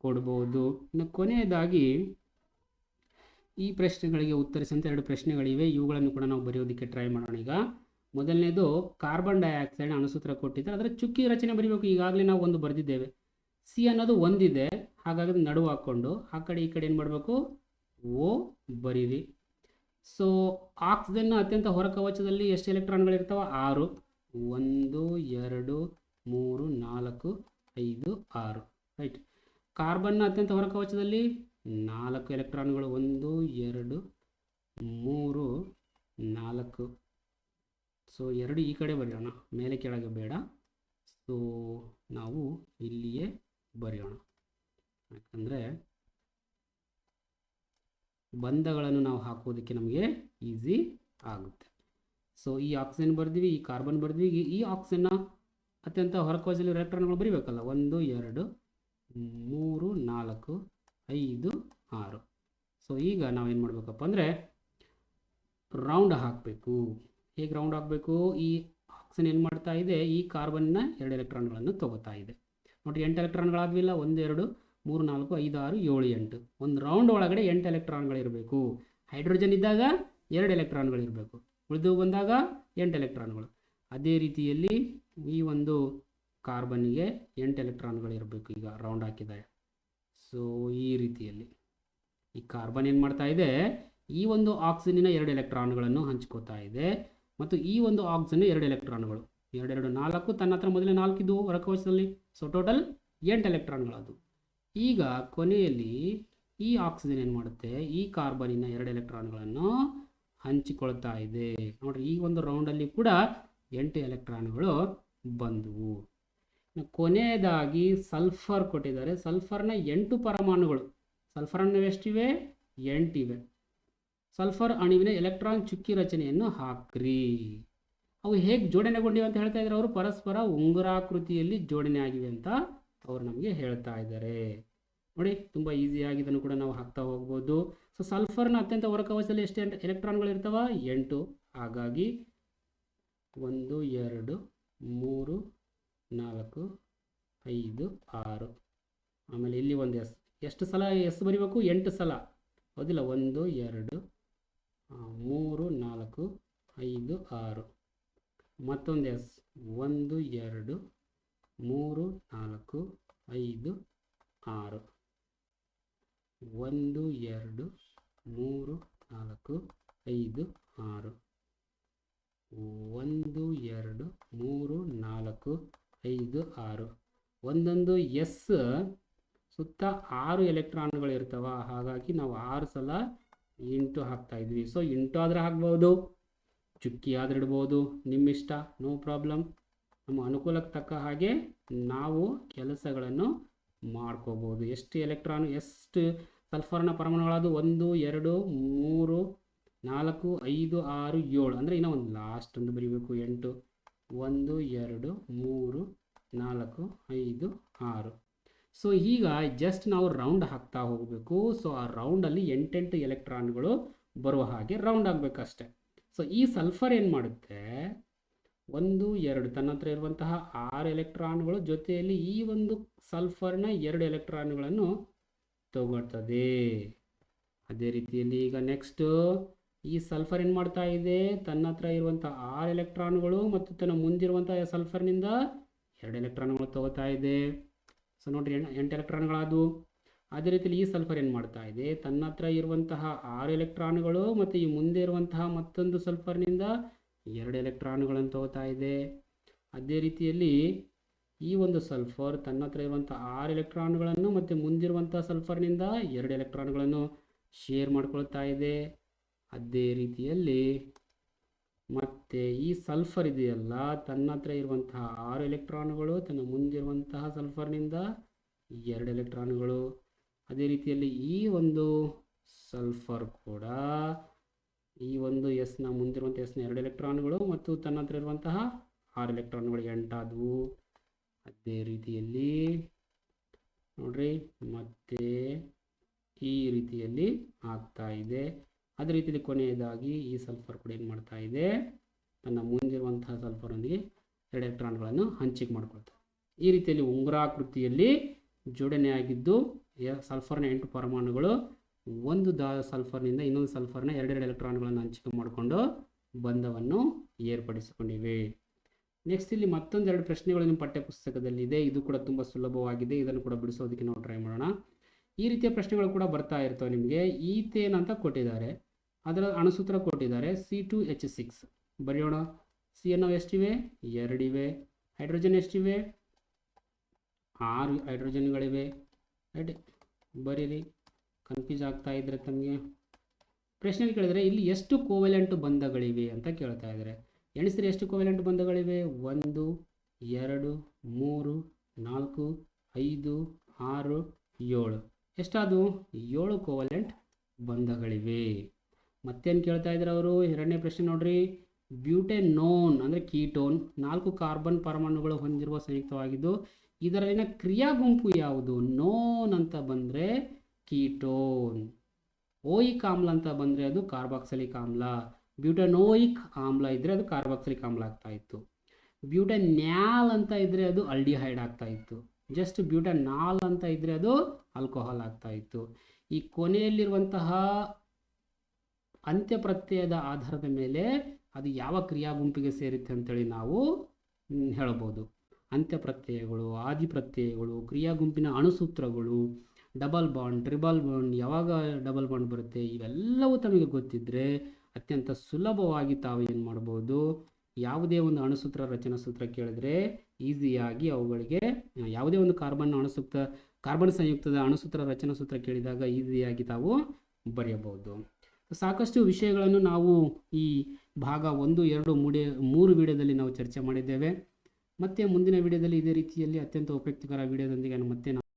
ಕೊಡಬಹುದು. ಇನ್ನು ಕೊನೆಯದಾಗಿ ಈ ಪ್ರಶ್ನೆಗಳಿಗೆ ಉತ್ತರಿಸಂತ 2 ಪ್ರಶ್ನೆಗಳಿವೆ. ಇವುಗಳನ್ನು ಕೂಡ ನಾವು ಬರೆಯೋದಕ್ಕೆ ಟ್ರೈ ಮಾಡೋಣ. ಈಗ ಮೊದಲನೇದು ಕಾರ್ಬನ್ ಡೈಆಕ್ಸೈಡ್ ಅಣುಸೂತ್ರ ಕೊಟ್ಟಿದ್ದಾರೆ, ಅದರ ಚುಕ್ಕಿ ರಚನೆ ಬರೀಬೇಕು. ಈಗಾಗಲೇ ನಾವು ಒಂದು ಬರೆದಿದ್ದೇವೆ. ಸಿ ಅನ್ನೋದು ಒಂದಿದೆ, ಹಾಗಾಗಿ ಅದು ನಡುವು ಹಾಕ್ಕೊಂಡು ಆ ಕಡೆ ಈ ಕಡೆ ಏನು ಮಾಡಬೇಕು? ಓ ಬರೀರಿ. ಸೊ ಆಕ್ಸಿಜನ್ನ ಅತ್ಯಂತ ಹೊರ ಕವಚದಲ್ಲಿ ಎಷ್ಟು ಎಲೆಕ್ಟ್ರಾನ್ಗಳಿರ್ತಾವೆ? 6. 1 2 3 4 5 6. ರೈಟ್. ಕಾರ್ಬನ್ನ ಅತ್ಯಂತ ಹೊರ ಕವಚದಲ್ಲಿ 4 ಎಲೆಕ್ಟ್ರಾನ್ಗಳು. 1 2 3 4. ಸೊ 2 ಈ ಕಡೆ ಬರೆಯೋಣ, ಮೇಲೆ ಕೆಳಗೆ ಬೇಡ. ಸೊ ನಾವು ಇಲ್ಲಿಯೇ ಬರೆಯೋಣ, ಯಾಕಂದರೆ ಬಂಧಗಳನ್ನು ನಾವು ಹಾಕೋದಕ್ಕೆ ನಮಗೆ ಈಸಿ ಆಗುತ್ತೆ. ಸೊ ಈ ಆಕ್ಸಿಜನ್ ಬರ್ತೀವಿ, ಈ ಕಾರ್ಬನ್ ಬರ್ತೀವಿ. ಈ ಆಕ್ಸಿಜನ್ನ ಅತ್ಯಂತ ಹೊರಕವಚದಲ್ಲಿ ಎಲೆಕ್ಟ್ರಾನ್ಗಳು ಬರೀಬೇಕಲ್ಲ. 1 2 3 4 5 6. ಸೊ ಈಗ ನಾವೇನು ಮಾಡಬೇಕಪ್ಪ ಅಂದರೆ ರೌಂಡ್ ಹಾಕಬೇಕು. ಹೇಗೆ ರೌಂಡ್ ಹಾಕಬೇಕು? ಈ ಆಕ್ಸಿಜನ್ ಏನು ಮಾಡ್ತಾ ಇದೆ? ಈ ಕಾರ್ಬನ್ನ 2 ಎಲೆಕ್ಟ್ರಾನ್ಗಳನ್ನು ತಗೋತಾ ಇದೆ. ನೋಡಿ 8 ಎಲೆಕ್ಟ್ರಾನ್ಗಳಾಗಲಿಲ್ಲ. 1 2 3 4 5 6 7 8. ಒಂದು ರೌಂಡ್ ಒಳಗಡೆ 8 ಎಲೆಕ್ಟ್ರಾನ್ಗಳಿರಬೇಕು. ಹೈಡ್ರೋಜನ್ ಇದ್ದಾಗ 2 ಎಲೆಕ್ಟ್ರಾನ್ಗಳಿರಬೇಕು, ಉಳಿದು ಬಂದಾಗ 8 ಎಲೆಕ್ಟ್ರಾನ್ಗಳು. ಅದೇ ರೀತಿಯಲ್ಲಿ ಈ ಒಂದು ಕಾರ್ಬನ್ನಿಗೆ 8 ಎಲೆಕ್ಟ್ರಾನ್ಗಳಿರಬೇಕು. ಈಗ ರೌಂಡ್ ಹಾಕಿದ್ದಾರೆ. ಸೊ ಈ ರೀತಿಯಲ್ಲಿ ಈ ಕಾರ್ಬನ್ ಏನು ಮಾಡ್ತಾ ಇದೆ? ಈ ಒಂದು ಆಕ್ಸಿಜನ್ನ 2 ಎಲೆಕ್ಟ್ರಾನ್ಗಳನ್ನು ಹಂಚ್ಕೋತಾ ಇದೆ, ಮತ್ತು ಈ ಒಂದು ಆಕ್ಸಿಜನ್ 2 ಎಲೆಕ್ಟ್ರಾನ್ಗಳು. 2 2 4, ತನ್ನ ಹತ್ರ ಮೊದಲೇ 4 ಇದ್ದವು ಹೊರಕವಚದಲ್ಲಿ. So total 8 ಎಲೆಕ್ಟ್ರಾನ್ಗಳದು. ಈಗ ಕೊನೆಯಲ್ಲಿ ಈ ಆಕ್ಸಿಜನ್ ಏನು ಮಾಡುತ್ತೆ? ಈ ಕಾರ್ಬನಿನ 2 ಎಲೆಕ್ಟ್ರಾನ್ಗಳನ್ನು ಹಂಚಿಕೊಳ್ತಾ ಇದೆ. ನೋಡ್ರಿ, ಈ ಒಂದು ರೌಂಡಲ್ಲಿ ಕೂಡ 8 ಎಲೆಕ್ಟ್ರಾನ್ಗಳು ಬಂದವು. ಕೊನೆಯದಾಗಿ ಸಲ್ಫರ್ ಕೊಟ್ಟಿದ್ದಾರೆ. ಸಲ್ಫರ್ನ 8 ಪರಮಾಣುಗಳು. ಸಲ್ಫರ್ ಅಣು ಎಷ್ಟಿವೆ? 8 ಇವೆ. ಸಲ್ಫರ್ ಅಣುವಿನ ಎಲೆಕ್ಟ್ರಾನ್ ಚುಕ್ಕಿ ರಚನೆಯನ್ನು ಹಾಕ್ರಿ. ಅವು ಹೇಗೆ ಜೋಡಣೆಗೊಂಡಿವೆ ಅಂತ ಹೇಳ್ತಾ ಇದ್ದಾರೆ ಅವರು? ಪರಸ್ಪರ ಉಂಗುರಾಕೃತಿಯಲ್ಲಿ ಜೋಡಣೆ ಆಗಿವೆ ಅಂತ ಅವರು ನಮಗೆ ಹೇಳ್ತಾ ಇದ್ದಾರೆ. ನೋಡಿ, ತುಂಬ ಈಸಿಯಾಗಿ ಇದನ್ನು ಕೂಡ ನಾವು ಹಾಕ್ತಾ ಹೋಗ್ಬೋದು. ಸೊ ಸಲ್ಫರ್ನ ಅತ್ಯಂತ ಹೊರಕವಚದಲ್ಲಿ ಎಷ್ಟು ಎಲೆಕ್ಟ್ರಾನ್ಗಳು ಇರ್ತಾವ? 8. ಹಾಗಾಗಿ 1 2 3 4 5 6. ಆಮೇಲೆ ಇಲ್ಲಿ ಒಂದು ಎಸ್. ಎಷ್ಟು ಸಲ ಎಸ್ ಬರಿಬೇಕು? 8 ಸಲ, ಹೌದಿಲ್ಲ? 1 2 3 4 5 6. ಮತ್ತೊಂದು ಎಸ್. 1 2 3 4 5 6. 1 2 3 4 5 6. 1 2 3 4 5 6. ಒಂದೊಂದು ಎಸ್ ಸುತ್ತ 6 ಎಲೆಕ್ಟ್ರಾನ್ಗಳು ಇರ್ತವ. ಹಾಗಾಗಿ ನಾವು 6 ಸಲ ಇಂಟು ಹಾಕ್ತಾ ಇದ್ವಿ. ಸೊ ಇಂಟು ಆದರೆ ಹಾಕ್ಬೋದು, ಚುಕ್ಕಿ ಆದ್ರೆ ಇಡ್ಬೋದು, ನಿಮ್ಮಿಷ್ಟ, ನೋ ಪ್ರಾಬ್ಲಮ್. ನಮ್ಮ ಅನುಕೂಲಕ್ಕೆ ತಕ್ಕ ಹಾಗೆ ನಾವು ಕೆಲಸಗಳನ್ನು ಮಾಡ್ಕೋಬೋದು. ಎಷ್ಟು ಎಲೆಕ್ಟ್ರಾನ್, ಎಷ್ಟು ಸಲ್ಫರ್ನ ಪರಮಾಣುಗಳಾದ? 1 2 3 4 5 6 7. ಅಂದರೆ ಇನ್ನೂ ಒಂದು ಲಾಸ್ಟ್ ಒಂದು ಬರೀಬೇಕು, 8. 1 2 3 4 5 6. ಸೊ ಈಗ ಜಸ್ಟ್ ನಾವು ರೌಂಡ್ ಹಾಕ್ತಾ ಹೋಗಬೇಕು. ಸೊ ಆ ರೌಂಡಲ್ಲಿ 8 ಎಲೆಕ್ಟ್ರಾನ್ಗಳು ಬರುವ ಹಾಗೆ ರೌಂಡ್ ಆಗಬೇಕಷ್ಟೆ. ಸೊ ಈ ಸಲ್ಫರ್ ಏನು ಮಾಡುತ್ತೆ? 1 2 ತನ್ನ ಹತ್ರ ಇರುವಂತಹ 6 ಎಲೆಕ್ಟ್ರಾನ್ಗಳು ಜೊತೆಯಲ್ಲಿ ಈ ಒಂದು ಸಲ್ಫರ್ನ 2 ಎಲೆಕ್ಟ್ರಾನ್ಗಳನ್ನು ತಗೊಳ್ತದೆ. ಅದೇ ರೀತಿಯಲ್ಲಿ ಈಗ ನೆಕ್ಸ್ಟ್ ಈ ಸಲ್ಫರ್ ಏನು ಮಾಡ್ತಾ ಇದೆ? ತನ್ನ ಹತ್ರ ಇರುವಂತಹ 6 ಎಲೆಕ್ಟ್ರಾನ್ಗಳು ಮತ್ತು ತನ್ನ ಮುಂದಿರುವಂತಹ ಸಲ್ಫರ್ನಿಂದ 2 ಎಲೆಕ್ಟ್ರಾನ್ಗಳು ತಗೋತಾ ಇದೆ. ಸೊ ನೋಡ್ರಿ, 8 ಎಲೆಕ್ಟ್ರಾನ್ಗಳಾದವು. ಅದೇ ರೀತಿಯಲ್ಲಿ ಈ ಸಲ್ಫರ್ ಏನು ಮಾಡ್ತಾ ಇದೆ? ತನ್ನ ಹತ್ರ ಇರುವಂತಹ 6 ಎಲೆಕ್ಟ್ರಾನ್ಗಳು ಮತ್ತು ಈ ಮುಂದೆ ಇರುವಂತಹ ಮತ್ತೊಂದು ಸಲ್ಫರ್ನಿಂದ 2 ಎಲೆಕ್ಟ್ರಾನ್ಗಳನ್ನು ತಗೋತಾ ಇದೆ. ಅದೇ ರೀತಿಯಲ್ಲಿ ಈ ಒಂದು ಸಲ್ಫರ್ ತನ್ನ ಹತ್ರ ಇರುವಂತಹ 6 ಎಲೆಕ್ಟ್ರಾನ್ಗಳನ್ನು ಮತ್ತು ಮುಂದಿರುವಂತಹ ಸಲ್ಫರ್ನಿಂದ 2 ಎಲೆಕ್ಟ್ರಾನ್ಗಳನ್ನು ಶೇರ್ ಮಾಡ್ಕೊಳ್ತಾ ಇದೆ. ಅದೇ ರೀತಿಯಲ್ಲಿ ಮತ್ತೆ ಈ ಸಲ್ಫರ್ ಇದೆಯಲ್ಲ, ತನ್ನ ಹತ್ರ ಇರುವಂತಹ 6 ಎಲೆಕ್ಟ್ರಾನ್ಗಳು, ತನ್ನ ಮುಂದಿರುವಂತಹ ಸಲ್ಫರ್ನಿಂದ 2 ಎಲೆಕ್ಟ್ರಾನ್ಗಳು. ಅದೇ ರೀತಿಯಲ್ಲಿ ಈ ಒಂದು ಸಲ್ಫರ್ ಕೂಡ ಈ ಒಂದು ಎಸ್ನ ಮುಂದಿರುವಂಥ ಎಸ್ನ 2 ಎಲೆಕ್ಟ್ರಾನ್ಗಳು ಮತ್ತು ತನ್ನ ಹತ್ರ ಇರುವಂತಹ 6 ಎಲೆಕ್ಟ್ರಾನ್ಗಳು 8 ಆದವು. ಅದೇ ರೀತಿಯಲ್ಲಿ ನೋಡ್ರಿ, ಮತ್ತೆ ಈ ರೀತಿಯಲ್ಲಿ ಆಗ್ತಾ ಇದೆ. ಅದೇ ರೀತಿಯಲ್ಲಿ ಕೊನೆಯದಾಗಿ ಈ ಸಲ್ಫರ್ ಕೂಡ ಏನು ಮಾಡ್ತಾ ಇದೆ? ತನ್ನ ಮುಂದಿರುವಂತಹ ಸಲ್ಫರ್ನೊಂದಿಗೆ 2 ಎಲೆಕ್ಟ್ರಾನ್ಗಳನ್ನು ಹಂಚಿಕೆ ಮಾಡ್ಕೊಳ್ತಾರೆ. ಈ ರೀತಿಯಲ್ಲಿ ಉಂಗುರಾಕೃತಿಯಲ್ಲಿ ಜೋಡಣೆಯಾಗಿದ್ದು ಸಲ್ಫರ್ನ 8 ಪರಮಾಣುಗಳು ಒಂದು ಸಲ್ಫರ್ನಿಂದ ಇನ್ನೊಂದು ಸಲ್ಫರ್ನ 2 ಎಲೆಕ್ಟ್ರಾನ್ಗಳನ್ನು ಹಂಚಿಕೆ ಮಾಡಿಕೊಂಡು ಬಂಧವನ್ನು ಏರ್ಪಡಿಸಿಕೊಂಡಿವೆ. ನೆಕ್ಸ್ಟ್ ಇಲ್ಲಿ ಮತ್ತೊಂದು 2 ಪ್ರಶ್ನೆಗಳು ನಿಮ್ಮ ಪಠ್ಯಪುಸ್ತಕದಲ್ಲಿದೆ. ಇದು ಕೂಡ ತುಂಬ ಸುಲಭವಾಗಿದೆ. ಇದನ್ನು ಕೂಡ ಬಿಡಿಸೋದಕ್ಕೆ ನಾವು ಟ್ರೈ ಮಾಡೋಣ. ಈ ರೀತಿಯ ಪ್ರಶ್ನೆಗಳು ಕೂಡ ಬರ್ತಾ ಇರ್ತವೆ ನಿಮಗೆ. ಈಥೇನ್ ಅಂತ ಕೊಟ್ಟಿದ್ದಾರೆ, ಅದರ ಅಣುಸೂತ್ರ ಕೊಟ್ಟಿದ್ದಾರೆ C2H6. ಬರೆಯೋಣ. ಸಿ ಅನ್ನೋ ಎಷ್ಟಿವೆ? 2 ಇವೆ. ಹೈಡ್ರೋಜನ್ ಎಷ್ಟಿವೆ? 6 ಹೈಡ್ರೋಜನ್ಗಳಿವೆ. ರೈಟ್, ಬರೀರಿ. ಕನ್ಫ್ಯೂಸ್ ಆಗ್ತಾ ಇದ್ರೆ ತಮಗೆ ಪ್ರಶ್ನೆಗೆ ಕೇಳಿದರೆ ಇಲ್ಲಿ ಎಷ್ಟು ಕೋವೆಲೆಂಟ್ ಬಂಧಗಳಿವೆ ಅಂತ ಕೇಳ್ತಾ ಇದ್ದಾರೆ. ಎಣಿಸಿದ್ರೆ ಎಷ್ಟು ಕೋವೆಲೆಂಟ್ ಬಂಧಗಳಿವೆ? 1 2 3 4 5 6 7. ಎಷ್ಟಾದವು? 7 ಕೋವೆಲೆಂಟ್ ಬಂಧಗಳಿವೆ. ಮತ್ತೇನು ಕೇಳ್ತಾ ಇದ್ದಾರೆ ಅವರು? ಎರಡನೇ ಪ್ರಶ್ನೆ ನೋಡ್ರಿ. ಬ್ಯೂಟೆನೋನ್ ಅಂದರೆ ಕೀಟೋನ್ 4 ಕಾರ್ಬನ್ ಪರಮಾಣುಗಳು ಹೊಂದಿರುವ ಸಂಯುಕ್ತವಾಗಿದ್ದು ಇದರಲ್ಲಿನ ಕ್ರಿಯಾ ಗುಂಪು ಯಾವುದು? ನೋನ್ ಅಂತ ಬಂದರೆ ಕೀಟೋನ್, ಓಯಿಕ್ ಆಮ್ಲ ಅಂತ ಬಂದರೆ ಅದು ಕಾರ್ಬಾಕ್ಸಿಲಿಕ್ ಆಮ್ಲ. ಬ್ಯೂಟೆನೋಯಿಕ್ ಆಮ್ಲ ಇದ್ದರೆ ಅದು ಕಾರ್ಬಾಕ್ಸಿಲಿಕ್ ಆಮ್ಲ ಆಗ್ತಾ ಇತ್ತು. ಬ್ಯೂಟೆನ್ಯಾಲ್ ಅಂತ ಇದ್ದರೆ ಅದು ಆಲ್ಡಿಹೈಡ್ ಆಗ್ತಾ ಇತ್ತು. ಜಸ್ಟ್ ಬ್ಯೂಟೆನಾಲ್ ಅಂತ ಇದ್ದರೆ ಅದು ಆಲ್ಕೋಹಾಲ್ ಆಗ್ತಾ ಇತ್ತು. ಈ ಕೊನೆಯಲ್ಲಿರುವಂತಹ ಅಂತ್ಯ ಪ್ರತ್ಯಯದ ಆಧಾರದ ಮೇಲೆ ಅದು ಯಾವ ಕ್ರಿಯಾ ಗುಂಪಿಗೆ ಸೇರುತ್ತೆ ಅಂತೇಳಿ ನಾವು ಹೇಳ್ಬೋದು. ಅಂತ್ಯ ಪ್ರತ್ಯಯಗಳು, ಆದಿ ಪ್ರತ್ಯಯಗಳು, ಕ್ರಿಯಾ ಗುಂಪಿನ ಅಣುಸೂತ್ರಗಳು, ಡಬಲ್ ಬಾಂಡ್, ಟ್ರಿಬಲ್ ಬಾಂಡ್, ಯಾವಾಗ ಡಬಲ್ ಬಾಂಡ್ ಬರುತ್ತೆ, ಇವೆಲ್ಲವೂ ತಮಗೆ ಗೊತ್ತಿದ್ದರೆ ಅತ್ಯಂತ ಸುಲಭವಾಗಿ ತಾವು ಏನು ಮಾಡ್ಬೋದು? ಯಾವುದೇ ಒಂದು ಅಣುಸೂತ್ರ ರಚನಾ ಸೂತ್ರ ಕೇಳಿದ್ರೆ ಈಸಿಯಾಗಿ ಅವುಗಳಿಗೆ ಯಾವುದೇ ಒಂದು ಕಾರ್ಬನ್ ಸಂಯುಕ್ತದ ಅಣುಸೂತ್ರ ರಚನಾ ಸೂತ್ರ ಕೇಳಿದಾಗ ಈಸಿಯಾಗಿ ತಾವು ಬರೆಯಬಹುದು. ಸಾಕಷ್ಟು ವಿಷಯಗಳನ್ನು ನಾವು ಈ ಭಾಗ 1, 2, 3 ವಿಡಿಯೋದಲ್ಲಿ ನಾವು ಚರ್ಚೆ ಮಾಡಿದ್ದೇವೆ. ಮತ್ತೆ ಮುಂದಿನ ವಿಡಿಯೋದಲ್ಲಿ ಇದೇ ರೀತಿಯಲ್ಲಿ ಅತ್ಯಂತ ಉಪಯುಕ್ತಕರ ವಿಡಿಯೋದೊಂದಿಗೆ ಮತ್ತೆ